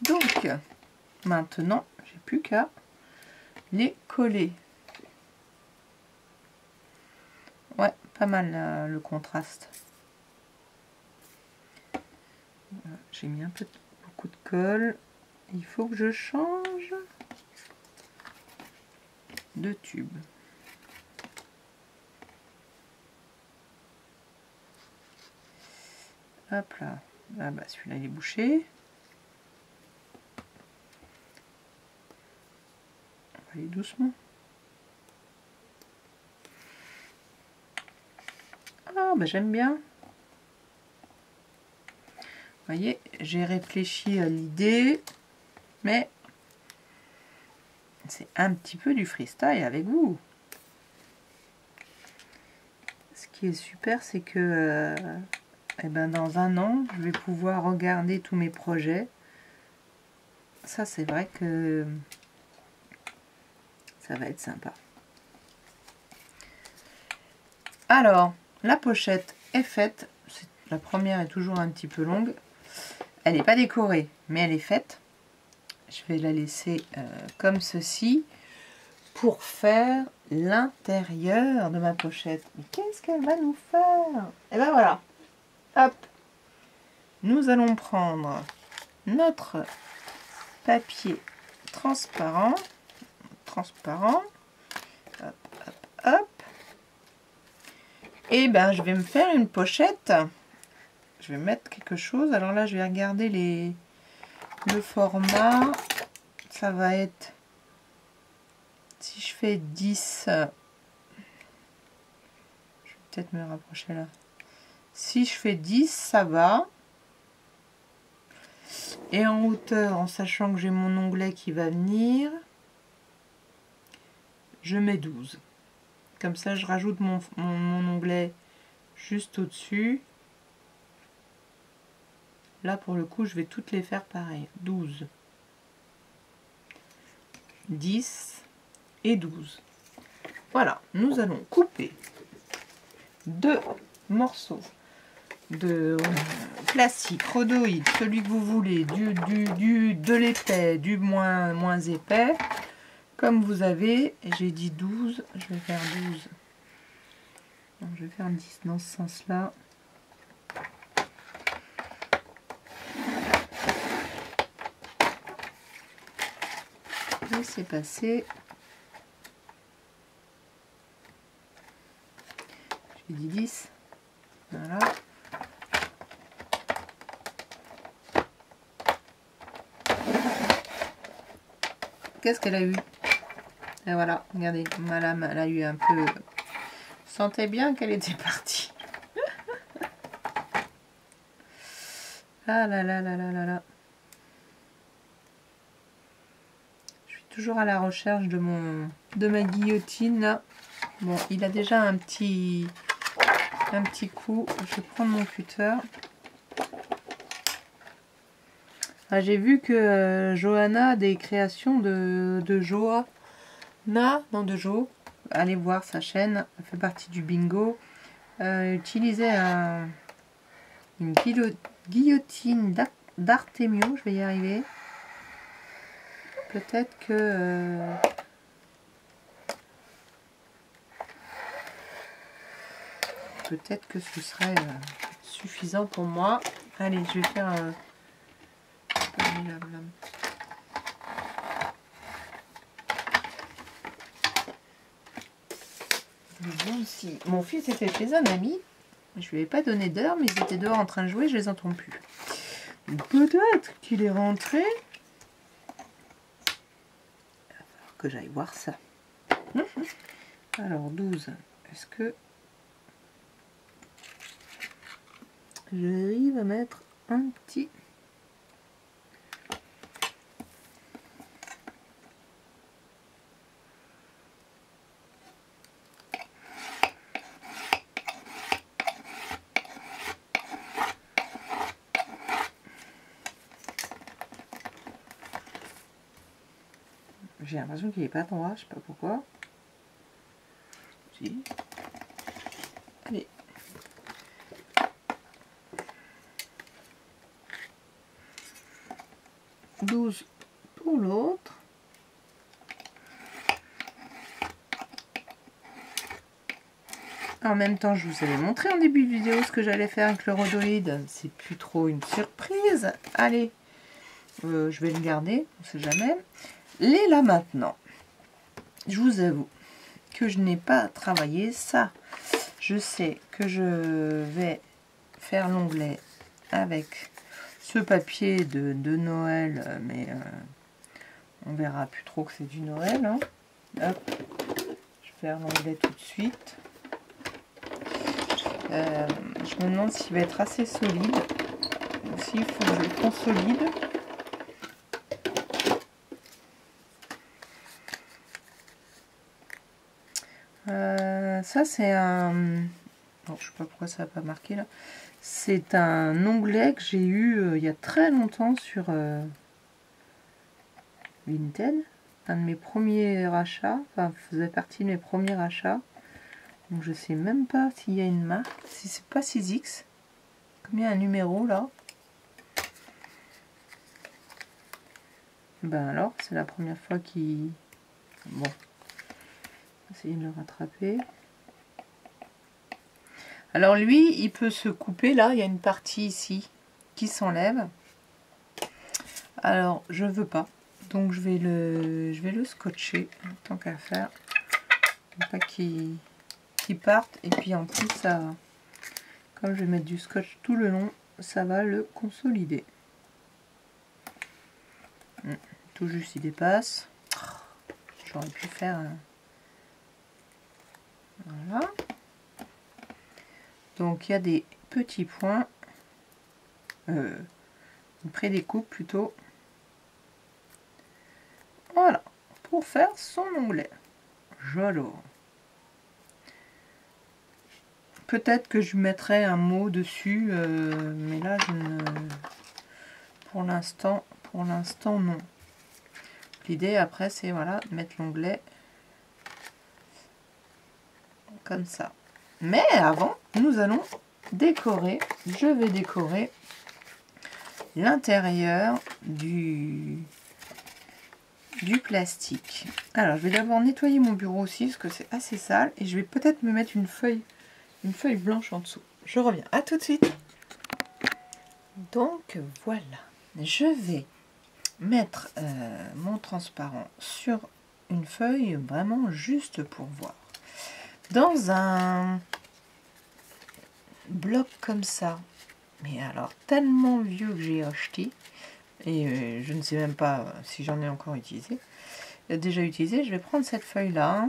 Donc, maintenant, j'ai plus qu'à les coller. Ouais, pas mal le contraste. J'ai mis un peu beaucoup de colle. Il faut que je change de tube. Hop là. Ah bah celui-là il est bouché. On va aller doucement. Ah bah j'aime bien. Vous voyez, j'ai réfléchi à l'idée, mais c'est un petit peu du freestyle avec vous. Ce qui est super, c'est que eh ben, dans un an, je vais pouvoir regarder tous mes projets. Ça, c'est vrai que ça va être sympa. Alors, la pochette est faite. La première est toujours un petit peu longue. Elle n'est pas décorée, mais elle est faite. Je vais la laisser comme ceci pour faire l'intérieur de ma pochette. Mais qu'est-ce qu'elle va nous faire? Et ben voilà. Hop. Nous allons prendre notre papier transparent. Hop, hop, hop. Et ben je vais me faire une pochette. Je vais mettre quelque chose. Alors là, je vais regarder le format. Ça va être... Si je fais 10... je vais peut-être me rapprocher là. Si je fais 10, ça va. Et en hauteur, en sachant que j'ai mon onglet qui va venir, je mets 12. Comme ça, je rajoute mon onglet juste au-dessus. Là, pour le coup, je vais toutes les faire pareil. 12, 10 et 12. Voilà, nous allons couper 2 morceaux de plastique, rhodoïde, celui que vous voulez, de l'épais, du moins épais. Comme vous avez, j'ai dit 12, je vais faire 12. Non, je vais faire 10 dans ce sens-là. Laissez passer. J'ai dit 10. Voilà. Qu'est-ce qu'elle a eu? Et voilà, regardez, ma lame, elle a eu un peu... Sentais bien qu'elle était partie. Ah là là là là là là. toujours à la recherche de ma guillotine là. Bon, il a déjà un petit coup. Je vais prendre mon cutter. Ah, j'ai vu que Johanna a des créations de Joa. De Jo. Allez voir sa chaîne. Elle fait partie du bingo. Utilisait une guillotine d'Artemio. Je vais y arriver. Peut-être que... peut-être que ce serait suffisant pour moi. Allez, je vais faire... si mon fils était chez un ami, je lui ai pas donné d'heure, mais ils étaient dehors en train de jouer, je les entends plus. Peut-être qu'il est rentré. Il va falloir que j'aille voir ça. Alors 12, est-ce que j'arrive à mettre un petit... J'ai l'impression qu'il n'est pas droit, je sais pas pourquoi. Si. Allez. « 12 pour l'autre. » En même temps, je vous avais montré en début de vidéo ce que j'allais faire avec le rhodoïde. C'est plus trop une surprise. Allez, je vais le garder, on sait jamais. Les là maintenant, je vous avoue que je n'ai pas travaillé ça. Je sais que je vais faire l'onglet avec ce papier de Noël, mais on verra plus trop que c'est du Noël. Hein. Hop, je vais faire l'onglet tout de suite. Je me demande s'il va être assez solide. Aussi, il faut que je le consolide. Ça, c'est un... Bon, je sais pas pourquoi ça n'a pas marqué là. C'est un onglet que j'ai eu il y a très longtemps sur Vinted. Un de mes premiers achats. Enfin, faisait partie de mes premiers achats. Donc, je sais même pas s'il y a une marque. Si c'est pas 6X. Comme il y a un numéro là. Ben alors, c'est la première fois qu'il... Bon. Essayer de le rattraper. Alors lui, il peut se couper là, il y a une partie ici qui s'enlève. Alors je veux pas, donc je vais le scotcher tant qu'à faire, pour pas qu'il parte. Et puis en plus, ça, comme je vais mettre du scotch tout le long, ça va le consolider. Tout juste il dépasse. J'aurais pu faire voilà. Donc il y a des petits points, une pré-découpe plutôt. Voilà, pour faire son onglet. Joli. Peut-être que je mettrai un mot dessus, mais là je ne... Pour l'instant non. L'idée après c'est voilà, de mettre l'onglet comme ça. Mais avant, nous allons décorer. Je vais décorer l'intérieur du plastique. Alors, je vais d'abord nettoyer mon bureau aussi parce que c'est assez sale. Et je vais peut-être me mettre une feuille blanche en dessous. Je reviens. À tout de suite. Donc, voilà. Je vais mettre mon transparent sur une feuille vraiment juste pour voir. Dans un bloc comme ça, mais alors tellement vieux que j'ai acheté, et je ne sais même pas si j'en ai encore déjà utilisé, je vais prendre cette feuille là,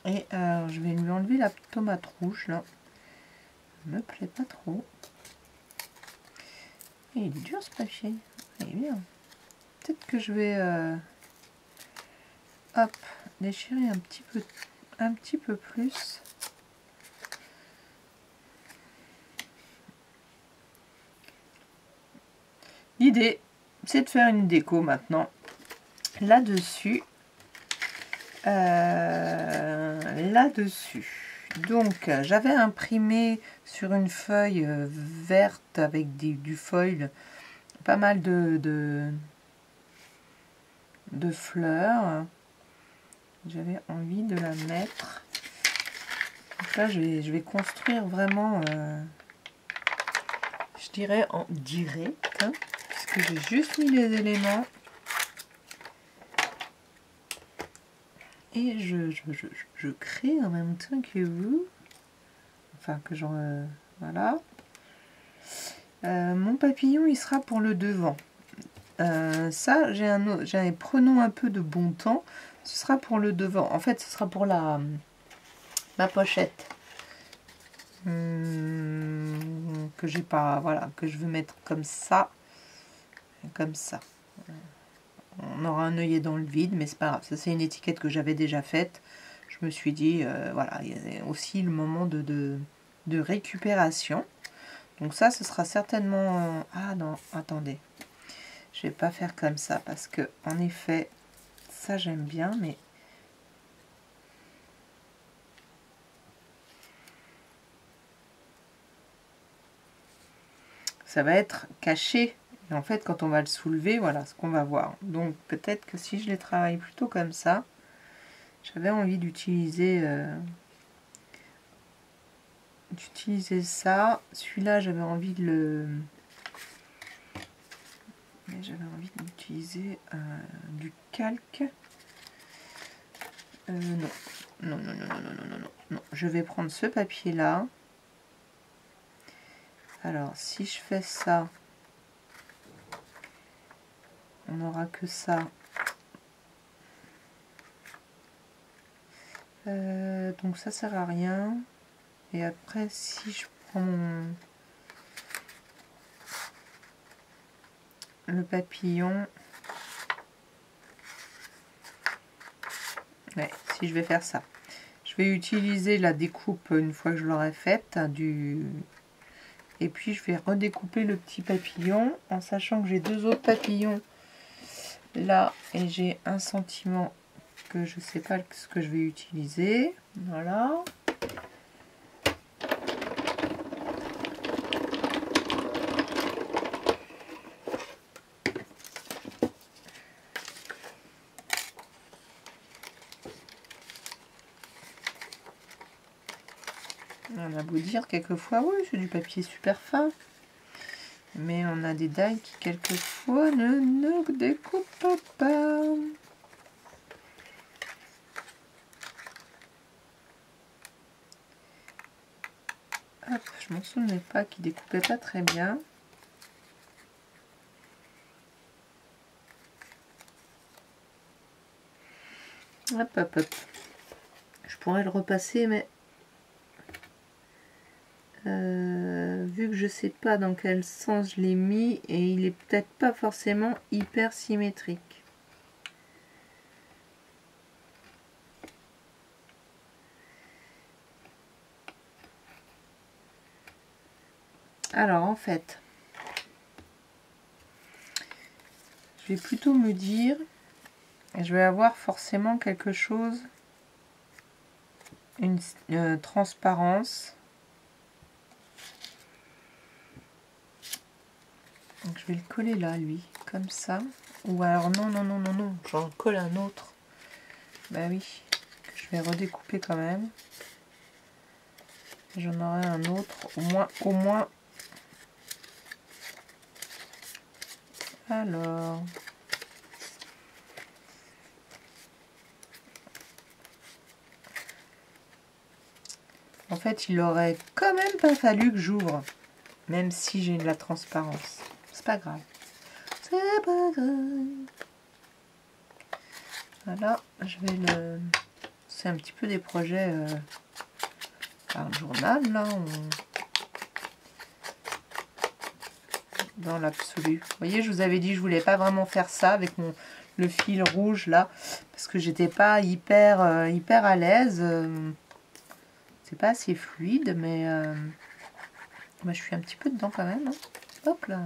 et je vais lui enlever la tomate rouge là, elle me plaît pas trop, et il est dur ce papier, il est bien, peut-être que je vais hop, déchirer un petit peu plus. L'idée, c'est de faire une déco maintenant là-dessus. Donc, j'avais imprimé sur une feuille verte avec du foil pas mal de fleurs. J'avais envie de la mettre. Donc là, je vais construire vraiment, je dirais en direct, hein, puisque j'ai juste mis les éléments. Et je crée en même temps que vous. Enfin, que j'en... voilà. Mon papillon, il sera pour le devant. Ça, prenons un peu de bon temps. Ce sera pour le devant. En fait, ce sera pour la pochette. Que j'ai pas... Voilà, que je veux mettre comme ça. Comme ça. On aura un œillet dans le vide, mais c'est pas grave. Ça, c'est une étiquette que j'avais déjà faite. Je me suis dit, voilà, il y a aussi le moment de récupération. Donc ça, ce sera certainement... Ah non, attendez. Je vais pas faire comme ça, parce que, en effet, ça, j'aime bien, mais... ça va être caché. Et en fait, quand on va le soulever, voilà ce qu'on va voir. Donc, peut-être que si je les travaille plutôt comme ça, j'avais envie d'utiliser ça. Celui-là, j'avais envie de le... J'avais envie d'utiliser du calque. Non. Non. Je vais prendre ce papier-là. Alors, si je fais ça, on n'aura que ça. Donc ça sert à rien. Et après, si je prends le papillon, ouais, si je vais faire ça, je vais utiliser la découpe une fois que je l'aurai faite et puis je vais redécouper le petit papillon en sachant que j'ai deux autres papillons là et j'ai un sentiment que je sais pas ce que je vais utiliser. Voilà. On a beau dire quelquefois, oui, c'est du papier super fin. Mais on a des dailles qui quelquefois ne découpent pas. Hop, je m'en souvenais pas qu'il découpait pas très bien. Hop. Je pourrais le repasser, mais vu que je sais pas dans quel sens je l'ai mis, et il est peut-être pas forcément hyper symétrique. Alors en fait, je vais plutôt me dire, je vais avoir forcément quelque chose, une transparence. Donc je vais le coller là, lui, comme ça. Ou alors non, j'en colle un autre. Bah oui, que je vais redécouper quand même. J'en aurai un autre, au moins. Alors. En fait, il aurait quand même pas fallu que j'ouvre. Même si j'ai de la transparence. C'est pas grave. C'est pas grave. Voilà, je vais le... C'est un petit peu des projets par journal, là. Dans l'absolu. Vous voyez, je vous avais dit, je voulais pas vraiment faire ça avec le fil rouge là, parce que j'étais pas hyper à l'aise. C'est pas assez fluide, mais moi, je suis un petit peu dedans quand même. Hein. Hop là.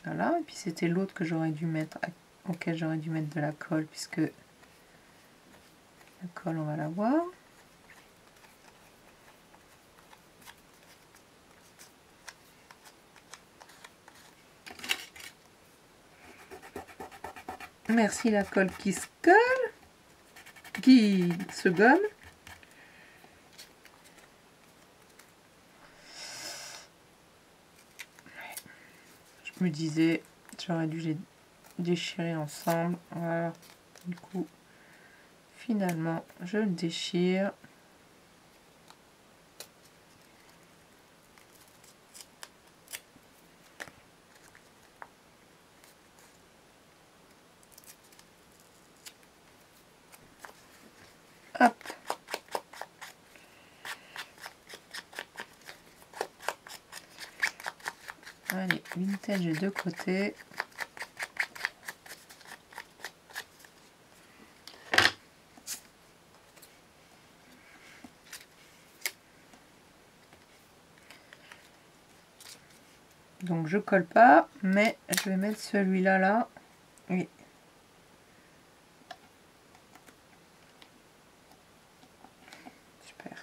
Voilà, et puis c'était l'autre que j'aurais dû mettre, auquel j'aurais dû mettre de la colle, puisque la colle, on va la voir. Merci la colle qui se colle, qui se gomme. Je me disais, j'aurais dû les déchirer ensemble. Voilà. Du coup, finalement, je le déchire. Hop. Allez, vintage des deux côtés. Donc je colle pas, mais je vais mettre celui-là là. Oui. Super.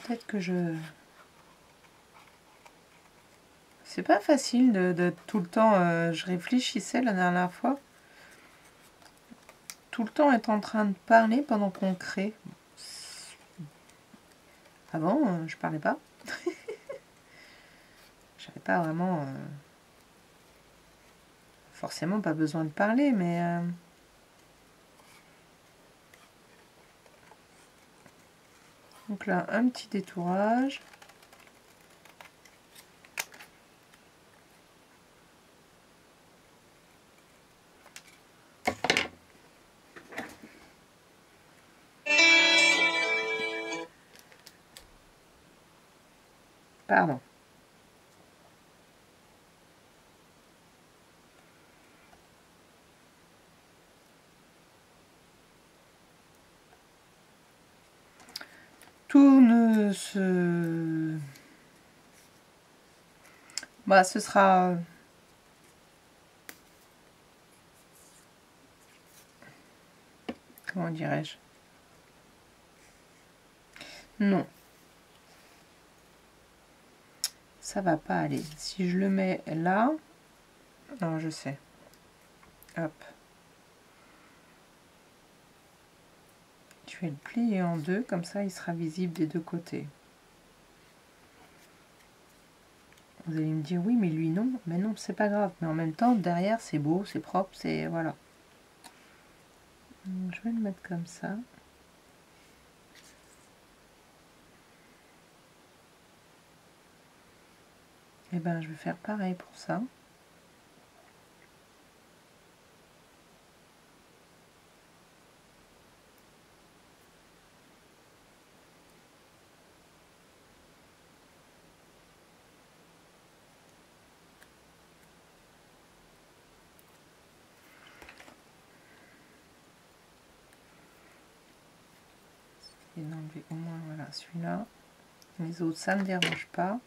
Peut-être que c'est pas facile de tout le temps... je réfléchissais la dernière fois. Tout le temps être en train de parler pendant qu'on crée. Avant, je parlais pas. J'avais pas vraiment... forcément pas besoin de parler, mais... Donc là, un petit détourage. Pardon. Tout ne se... Bah, ce sera... Comment dirais-je? Non. Ça va pas aller. Si je le mets là... Non, je sais. Hop. Je vais le plier en deux, comme ça il sera visible des deux côtés. Vous allez me dire, oui, mais lui non. Mais non, c'est pas grave. Mais en même temps, derrière, c'est beau, c'est propre, c'est... Voilà. Donc, je vais le mettre comme ça. Et ben, je vais faire pareil pour ça. Et d'enlever au moins, voilà, celui-là. Les autres, ça ne me dérange pas.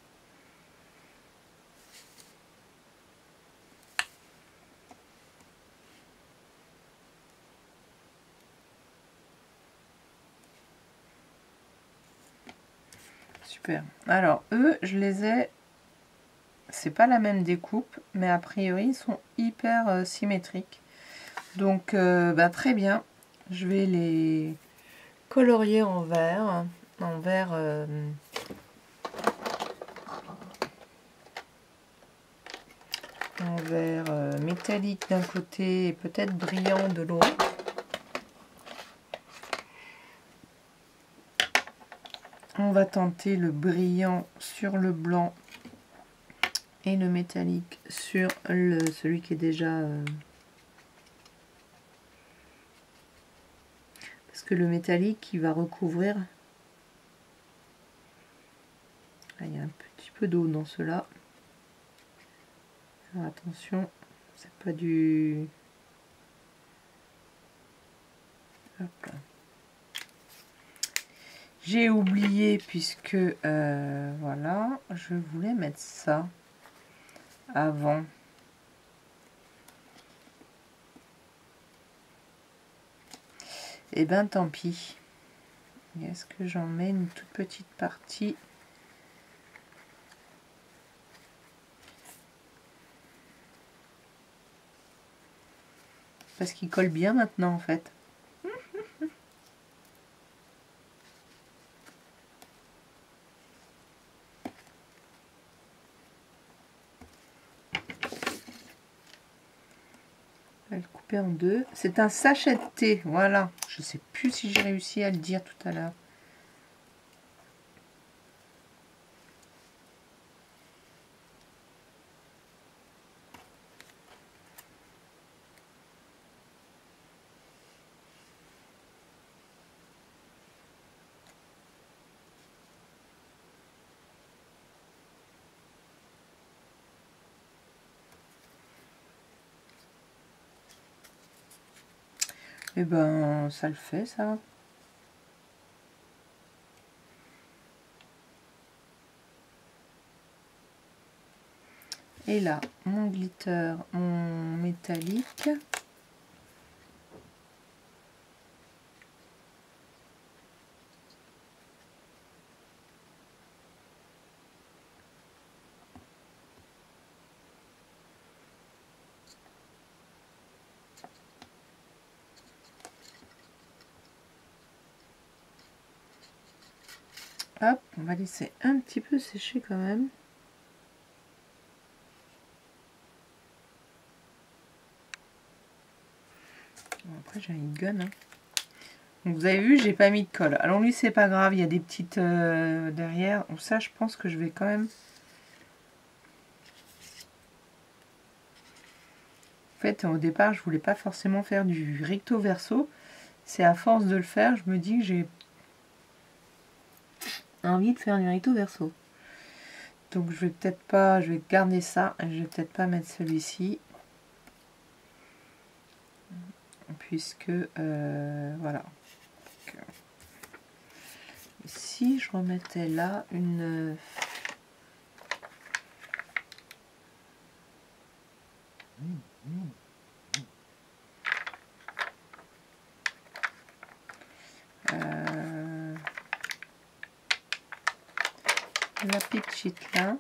Super. Alors, eux, je les ai... C'est pas la même découpe, mais a priori, ils sont hyper symétriques. Donc, bah, très bien. Je vais les colorier en vert. En vert... en vert métallique d'un côté et peut-être brillant de l'autre. On va tenter le brillant sur le blanc et le métallique sur celui qui est déjà... parce que le métallique, il va recouvrir... Ah, il y a un petit peu d'eau dans cela. Alors attention, c'est pas du... Hop là. J'ai oublié puisque voilà, je voulais mettre ça avant. Et ben tant pis. Est-ce que j'en mets une toute petite partie? Parce qu'il colle bien maintenant en fait. Je vais le couper en deux. C'est un sachet de thé, voilà. Je sais plus si j'ai réussi à le dire tout à l'heure. Et ben ça le fait ça. Et là, mon glitter, mon métallique. Hop, on va laisser un petit peu sécher quand même. Après j'ai une gun. Hein. Donc, vous avez vu, j'ai pas mis de colle. Alors lui c'est pas grave, il y a des petites derrière. Donc ça je pense que je vais quand même... En fait au départ je voulais pas forcément faire du recto verso. C'est à force de le faire, je me dis que j'ai envie de faire du recto verso. Donc je vais peut-être pas, je vais garder ça. Je vais peut-être pas mettre celui-ci. Puisque voilà. Donc, si je remettais là une... la petite là.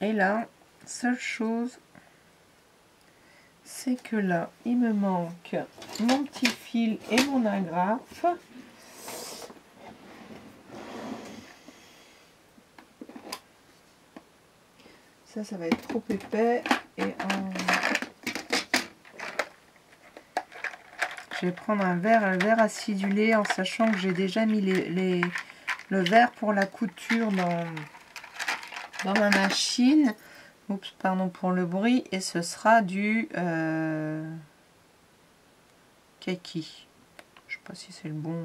Et là, seule chose, c'est que là, il me manque mon petit fil et mon agrafe. Ça va être trop épais. Et je vais prendre un verre acidulé en sachant que j'ai déjà mis le verre pour la couture dans ma machine. Oups, pardon pour le bruit. Et ce sera du kaki. Je sais pas si c'est le bon.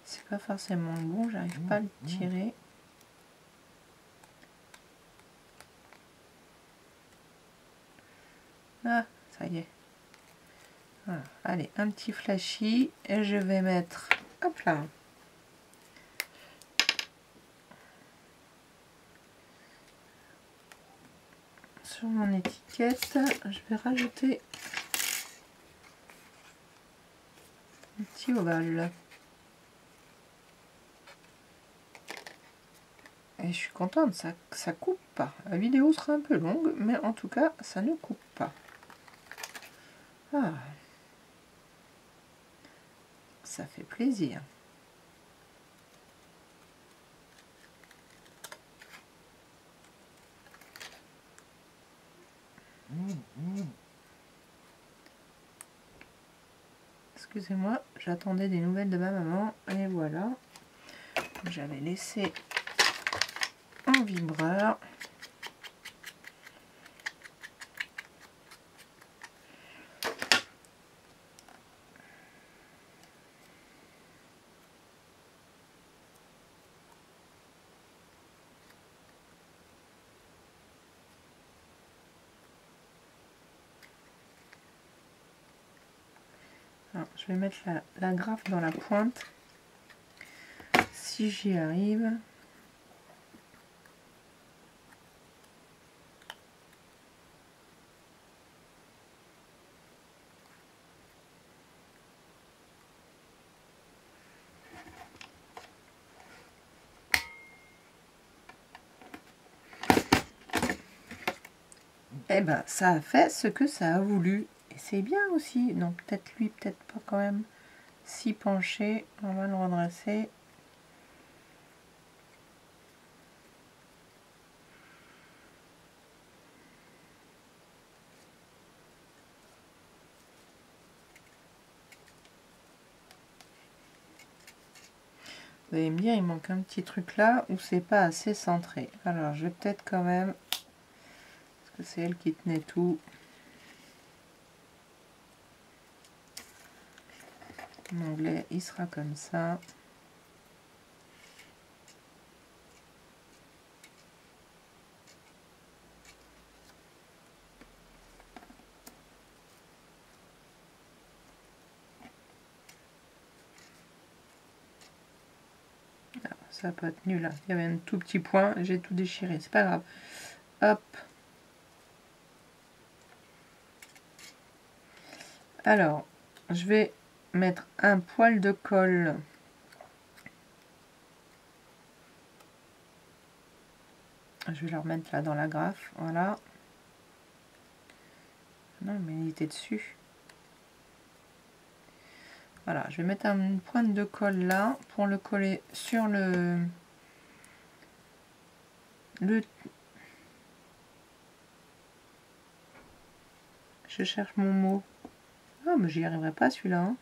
C'est pas forcément le bon, j'arrive pas à le tirer. Ah, ça y est. Voilà. Allez, un petit flashy et je vais mettre, hop là, sur mon étiquette, je vais rajouter un petit ovale. Et je suis contente, ça coupe pas. La vidéo sera un peu longue, mais en tout cas, ça ne coupe pas. Ah, ça fait plaisir. Excusez-moi, j'attendais des nouvelles de ma maman et voilà. J'avais laissé un vibreur. Alors, je vais mettre la graffe dans la pointe, si j'y arrive. Et ben, ça a fait ce que ça a voulu. Et c'est bien aussi. Donc, peut-être lui, peut-être pas quand même. Si penché, on va le redresser. Vous allez me dire, il manque un petit truc là où c'est pas assez centré. Alors, je vais peut-être quand même, parce que c'est elle qui tenait tout. L'onglet, il sera comme ça. Ça n'a pas tenu là. Il y avait un tout petit point, j'ai tout déchiré. C'est pas grave. Hop. Alors, je vais mettre un poil de colle. Je vais le remettre là dans la graffe. Voilà. Non, mais il était dessus. Voilà, je vais mettre une pointe de colle là pour le coller sur le je cherche mon mot. Ah, mais j'y arriverai pas celui-là. Hein.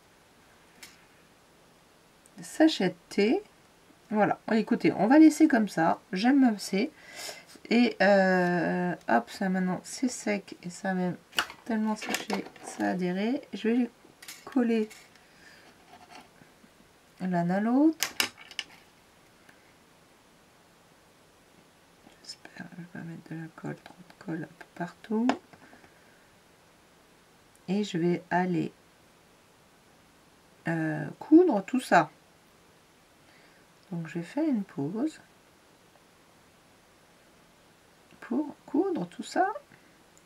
Sachet de thé. Voilà, écoutez, on va laisser comme ça. J'aime assez. Et hop, ça maintenant c'est sec et ça même tellement séché, ça a adhéré. Je vais les coller l'un à l'autre. J'espère, je vais pas mettre de la colle, trop de colle un peu partout. Et je vais aller coudre tout ça. Donc je vais faire une pause pour coudre tout ça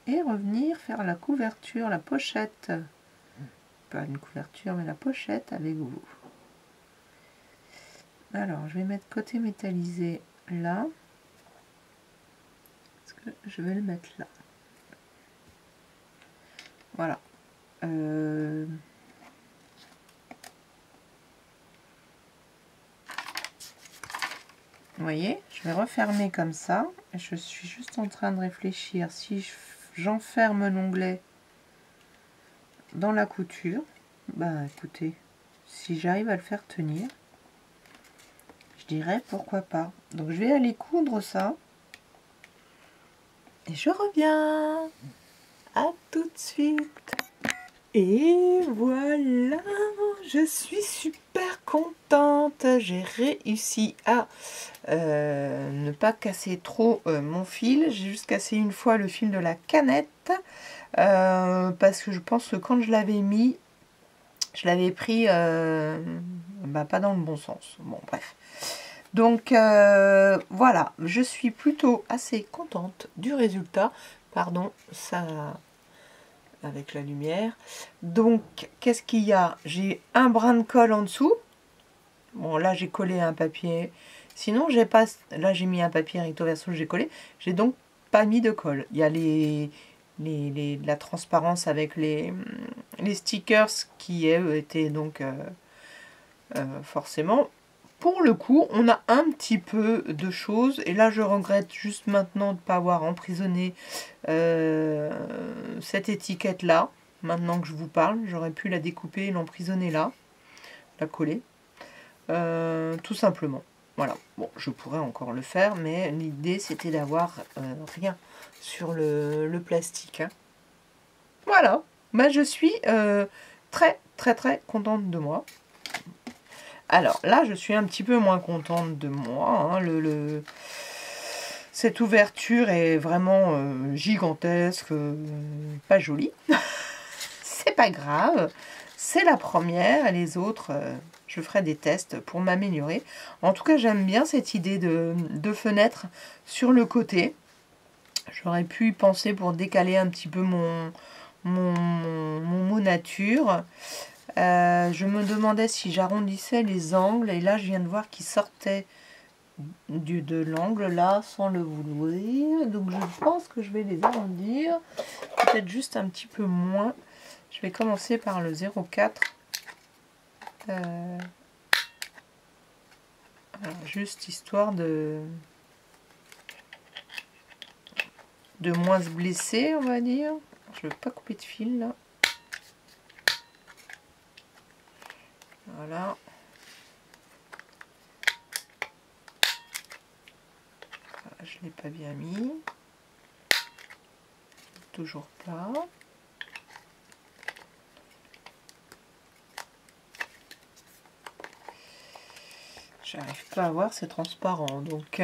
et revenir faire la couverture, la pochette. Pas une couverture mais la pochette avec vous. Alors je vais mettre côté métallisé là. Parce que je vais le mettre là. Voilà. Vous voyez, je vais refermer comme ça. Je suis juste en train de réfléchir si j'enferme l'onglet dans la couture. Bah écoutez, si j'arrive à le faire tenir, je dirais pourquoi pas. Donc je vais aller coudre ça. Et je reviens. À tout de suite. Et voilà, je suis super contente. J'ai réussi à ne pas casser trop mon fil. J'ai juste cassé une fois le fil de la canette. Parce que je pense que quand je l'avais mis, je l'avais pris pas dans le bon sens. Bon, bref. Donc voilà, je suis plutôt assez contente du résultat. Pardon, ça avec la lumière. Donc, qu'est-ce qu'il y a? J'ai un brin de colle en dessous. Bon, là, j'ai collé un papier. Sinon, j'ai pas... Là, j'ai mis un papier recto verso, j'ai collé. J'ai donc pas mis de colle. Il y a les la transparence avec les stickers qui étaient donc forcément. Pour le coup, on a un petit peu de choses. Et là, je regrette juste maintenant de ne pas avoir emprisonné cette étiquette-là. Maintenant que je vous parle, j'aurais pu la découper et l'emprisonner là. La coller. Tout simplement. Voilà. Bon, je pourrais encore le faire, mais l'idée, c'était d'avoir rien sur le plastique. Hein. Voilà. Bah, je suis très, très, très contente de moi. Alors là, je suis un petit peu moins contente de moi. Hein. Cette ouverture est vraiment gigantesque, pas jolie. C'est pas grave. C'est la première et les autres, je ferai des tests pour m'améliorer. En tout cas, j'aime bien cette idée de fenêtre sur le côté. J'aurais pu y penser pour décaler un petit peu mon mot nature. Je me demandais si j'arrondissais les angles. Et là, je viens de voir qu'ils sortaient de l'angle là sans le vouloir. Donc, je pense que je vais les arrondir. Peut-être juste un petit peu moins. Je vais commencer par le 0,4. Juste histoire de moins se blesser, on va dire. Je ne veux pas couper de fil là. Voilà. Je ne l'ai pas bien mis. Toujours pas. J'arrive pas à voir, c'est transparent. Donc,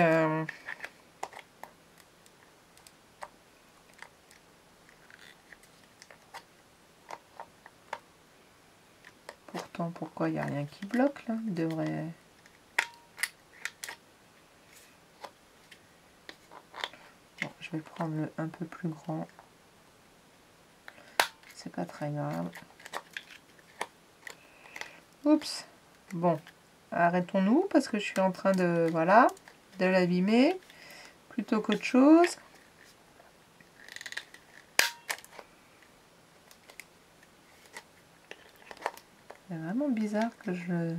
pourtant, pourquoi il n'y a rien qui bloque là? Il devrait... Bon, je vais prendre le un peu plus grand. C'est pas très grave. Oups. Bon, arrêtons-nous parce que je suis en train de... Voilà, de l'abîmer plutôt qu'autre chose. C'est vraiment bizarre que je...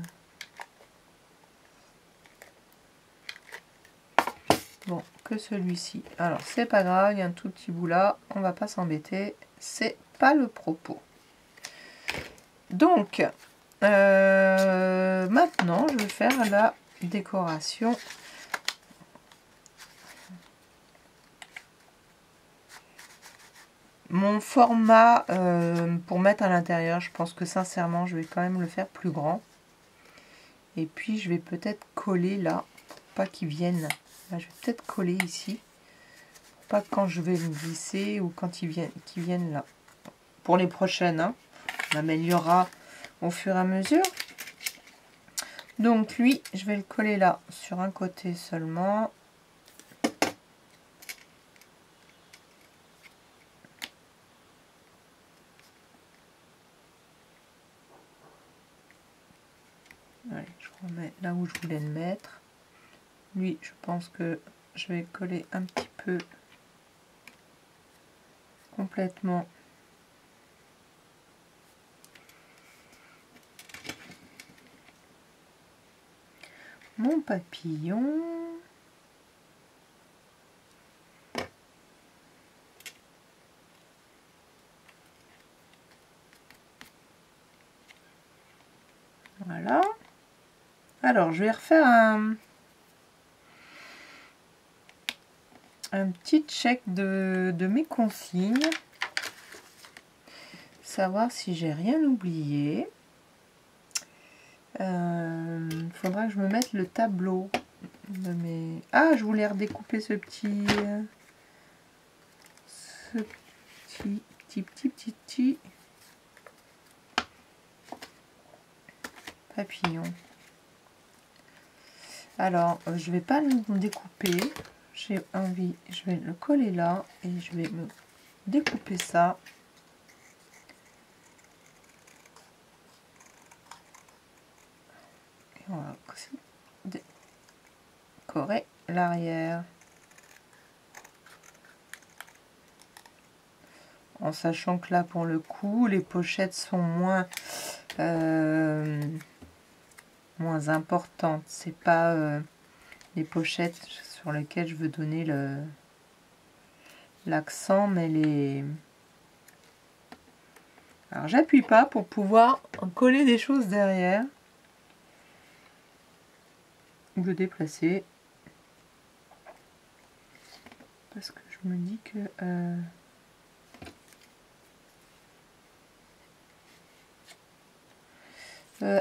Bon, que celui-ci. Alors, c'est pas grave, il y a un tout petit bout là. On va pas s'embêter. C'est pas le propos. Donc, maintenant, je vais faire la décoration. Mon format pour mettre à l'intérieur, je pense que sincèrement, je vais quand même le faire plus grand. Et puis, je vais peut-être coller là, pour pas qu'ils viennent. Là, je vais peut-être coller ici. Pas quand je vais me glisser ou quand qu'ils viennent là. Pour les prochaines, hein, on améliorera au fur et à mesure. Donc lui, je vais le coller là, sur un côté seulement. Allez, je remets là où je voulais le mettre. Lui, je pense que je vais coller un petit peu complètement. Mon papillon. Voilà. Alors, je vais refaire un petit check de mes consignes. Savoir si j'ai rien oublié. Il faudra que je me mette le tableau de mes... Ah, je voulais redécouper ce petit papillon. Alors, je vais pas le découper. J'ai envie, je vais le coller là et je vais me découper ça. Et on va aussi décorer l'arrière. En sachant que là, pour le coup, les pochettes sont moins importantes. C'est pas les pochettes sur lesquelles je veux donner l'accent, mais les... Alors, j'appuie pas pour pouvoir coller des choses derrière. Ou le déplacer. Parce que je me dis que...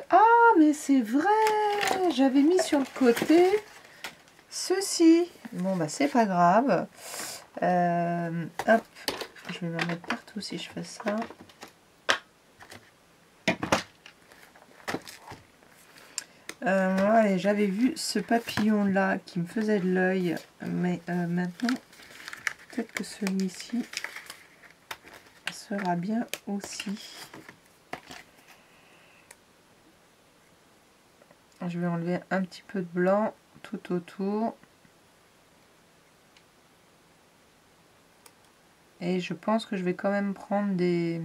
ah, mais c'est vrai! J'avais mis sur le côté ceci. Bon, bah, c'est pas grave. Hop, je vais m'en mettre partout si je fais ça. Allez, j'avais vu ce papillon là qui me faisait de l'œil, mais maintenant peut-être que celui-ci sera bien aussi. Je vais enlever un petit peu de blanc tout autour. Et je pense que je vais quand même prendre des...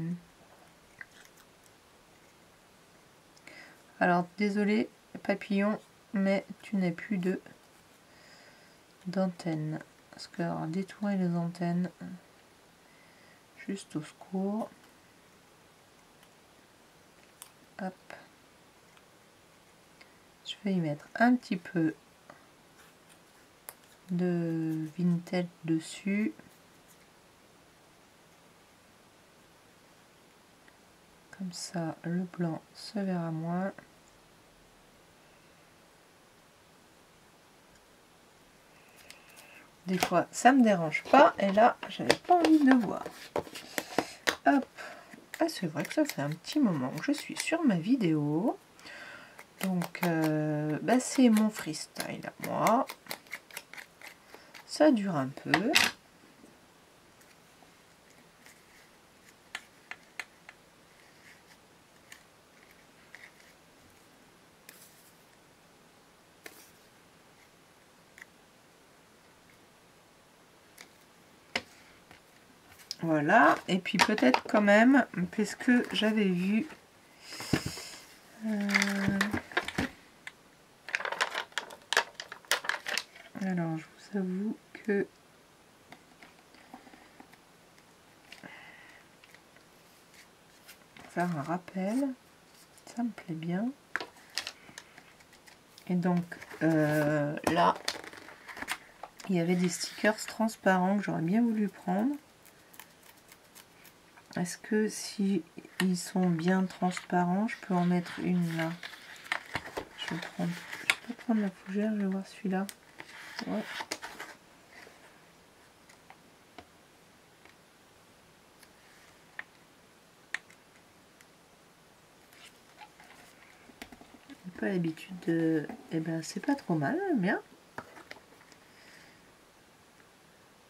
Alors, désolé, papillon, mais tu n'as plus d'antenne. Parce que, alors, détruire les antennes, juste au secours. Hop. Je vais y mettre un petit peu de vintage dessus. Comme ça, le blanc se verra moins. Des fois, ça me dérange pas. Et là, j'avais pas envie de le voir. Hop. Ah, c'est vrai que ça fait un petit moment que je suis sur ma vidéo. Donc, bah, c'est mon freestyle à moi. Ça dure un peu. Voilà, et puis peut-être quand même, parce que j'avais vu... alors, je vous avoue que... faire un rappel, ça me plaît bien. Et donc, là, il y avait des stickers transparents que j'aurais bien voulu prendre. Est-ce que si ils sont bien transparents, je peux en mettre une là? Je vais pas prendre la fougère, je vais voir celui-là. Ouais. J'ai pas l'habitude de... Eh ben c'est pas trop mal, bien.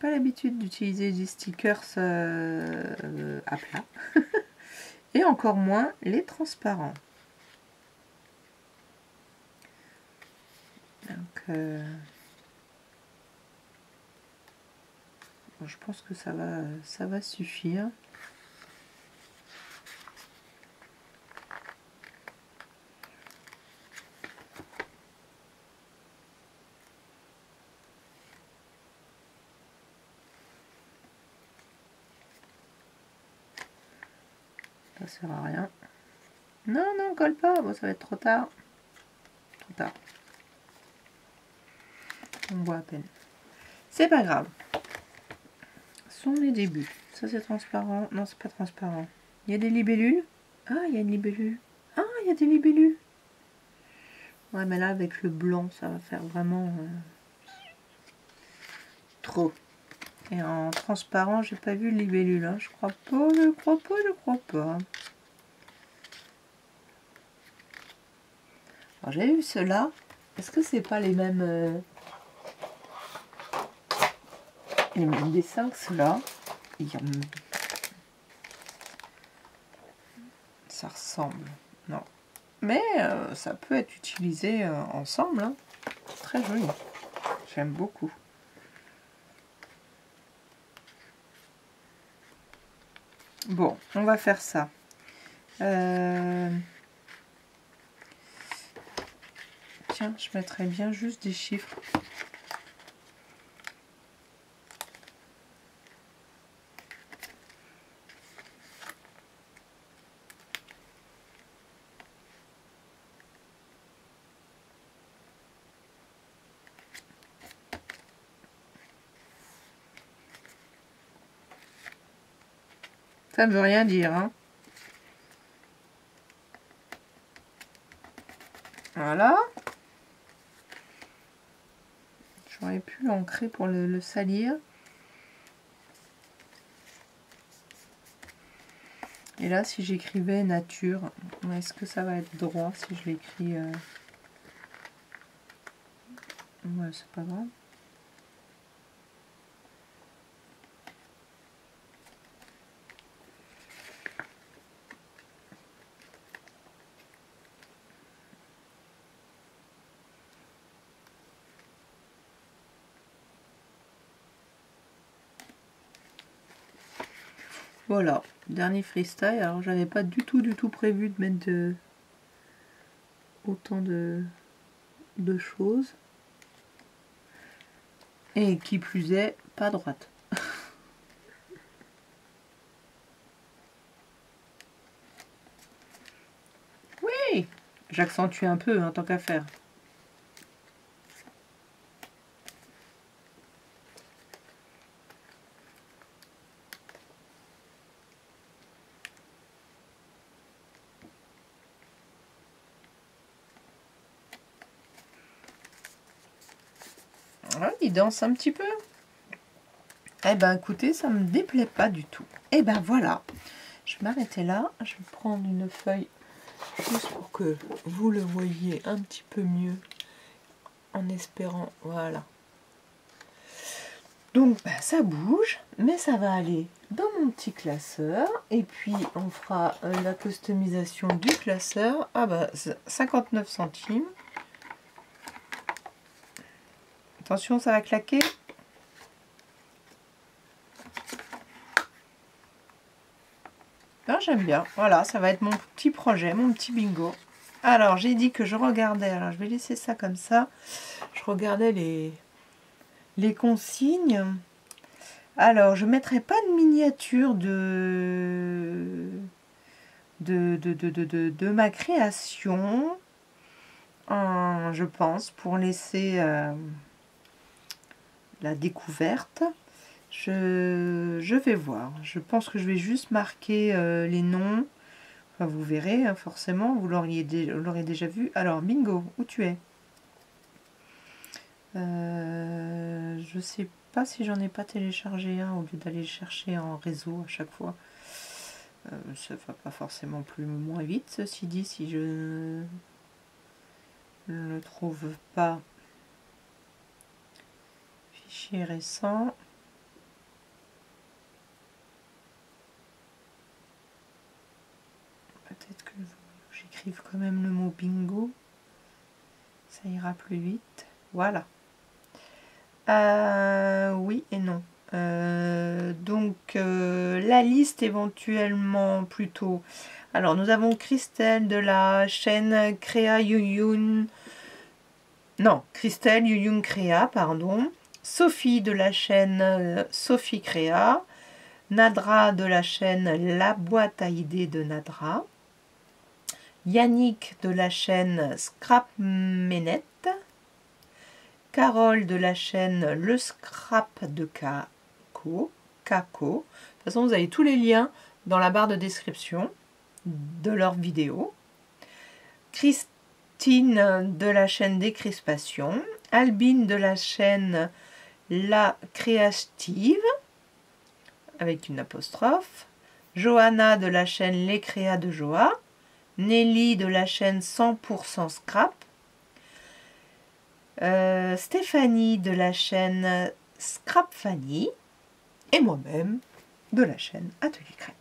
Pas l'habitude d'utiliser des stickers à plat. Et encore moins les transparents. Donc, bon, je pense que ça va suffire. Ça sert à rien. Non, non, colle pas. Bon, ça va être trop tard. Trop tard. On voit à peine. C'est pas grave. Ce sont les débuts. Ça, c'est transparent. Non, c'est pas transparent. Il y a des libellules. Ah, il y a une libellule. Ah, il y a des libellules. Ouais, mais là, avec le blanc, ça va faire vraiment trop. Et en transparent, j'ai pas vu le libellule. Hein. Je crois pas, je crois pas, je crois pas. Alors, j'avais vu ceux-là. Est-ce que c'est pas les mêmes dessins que ceux-là? Ça ressemble. Non. Mais ça peut être utilisé ensemble. Hein. Très joli. J'aime beaucoup. Bon, on va faire ça. Tiens, je mettrais bien juste des chiffres. Ça ne veut rien dire, hein. Voilà. J'aurais pu l'ancrer pour le salir. Et là, si j'écrivais nature, est-ce que ça va être droit si je l'écris Ouais, c'est pas grave. Voilà, dernier freestyle. Alors, j'avais pas du tout prévu de mettre autant de choses. Et qui plus est, pas droite. Oui, j'accentue un peu, hein, tant qu'à faire. Ah, il danse un petit peu. Eh ben écoutez, ça me déplaît pas du tout. Eh ben voilà, je vais m'arrêter là. Je vais prendre une feuille juste pour que vous le voyez un petit peu mieux, en espérant, voilà. Donc ben, ça bouge, mais ça va aller dans mon petit classeur. Et puis on fera la customisation du classeur. Ah bah 59 centimes. Attention, ça va claquer. J'aime bien. Voilà, ça va être mon petit projet, mon petit bingo. Alors, j'ai dit que je regardais. Alors, je vais laisser ça comme ça. Je regardais les consignes. Alors, je ne mettrai pas de miniature de ma création. Je pense, pour laisser la découverte. Je vais voir. Je pense que je vais juste marquer les noms. Enfin, vous verrez, hein, forcément, vous l'aurez déjà vu. Alors, bingo, où tu es? Je sais pas si j'en ai pas téléchargé un au lieu d'aller le chercher en réseau à chaque fois. Ça va pas forcément plus moins vite, ceci dit, si je ne le trouve pas. Fichier récent. Peut-être que j'écrive quand même le mot bingo. Ça ira plus vite. Voilà. Oui et non. Donc la liste éventuellement plutôt. Alors nous avons Christelle de la chaîne Créa Yuyun. Non, Christelle Yuyun Créa, pardon. Sophie de la chaîne Sophie Créa. Nadra de la chaîne La Boîte à idées de Nadra. Yannick de la chaîne Scrap Ménette. Carole de la chaîne Le Scrap de Caco. De toute façon, vous avez tous les liens dans la barre de description de leurs vidéos. Christine de la chaîne Décrispation. Albine de la chaîne La Créative, avec une apostrophe. Johanna de la chaîne Les Créas de Joa. Nelly de la chaîne 100% Scrap. Stéphanie de la chaîne Scrap Fanny et moi-même de la chaîne Atelier Crème.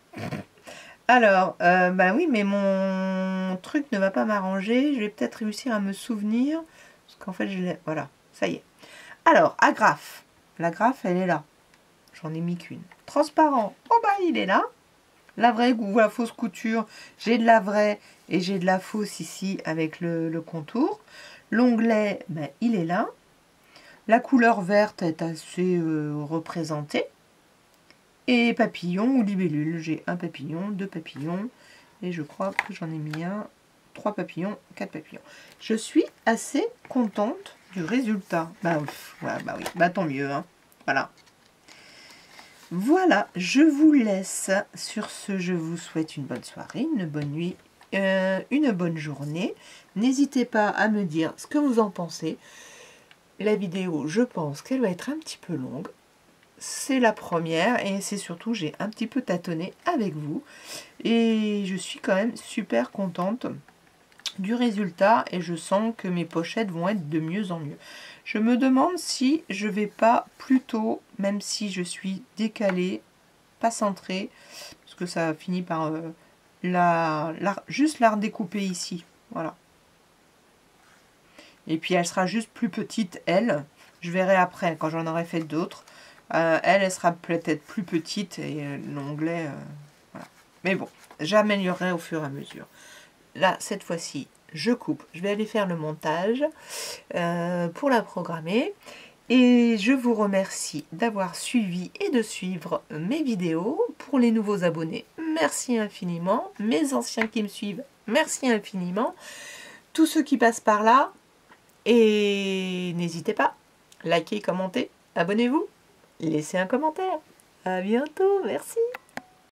Alors, bah oui, mais mon truc ne va pas m'arranger. Je vais peut-être réussir à me souvenir. Parce qu'en fait, je l'ai. Voilà, ça y est. Alors, agrafe. L'agrafe, elle est là. J'en ai mis qu'une. Transparent. Oh bah, il est là. la vraie ou la fausse couture. J'ai de la vraie et j'ai de la fausse ici avec le contour. L'onglet, ben, il est là. La couleur verte est assez représentée. Et papillon ou libellule. J'ai un papillon, 2 papillons. Et je crois que j'en ai mis 3 papillons, 4 papillons. Je suis assez contente du résultat. Bah, voilà, bah oui, bah tant mieux. Hein. Voilà. Voilà, je vous laisse. Sur ce, je vous souhaite une bonne soirée, une bonne nuit, une bonne journée. N'hésitez pas à me dire ce que vous en pensez. La vidéo, je pense qu'elle va être un petit peu longue. C'est la première et c'est surtout, j'ai un petit peu tâtonné avec vous. Et je suis quand même super contente du résultat et je sens que mes pochettes vont être de mieux en mieux. Je me demande si je vais pas plutôt, même si je suis décalée, pas centrée, parce que ça finit par juste la redécouper ici. Voilà. Et puis elle sera juste plus petite, elle. Je verrai après, quand j'en aurai fait d'autres. Elle sera peut-être plus petite et l'onglet... voilà. Mais bon, j'améliorerai au fur et à mesure. Là, cette fois-ci, je coupe. Je vais aller faire le montage pour la programmer. Et je vous remercie d'avoir suivi et de suivre mes vidéos. Pour les nouveaux abonnés, merci infiniment. Mes anciens qui me suivent, merci infiniment. Tous ceux qui passent par là, et n'hésitez pas, likez, commentez, abonnez-vous, laissez un commentaire. À bientôt, merci.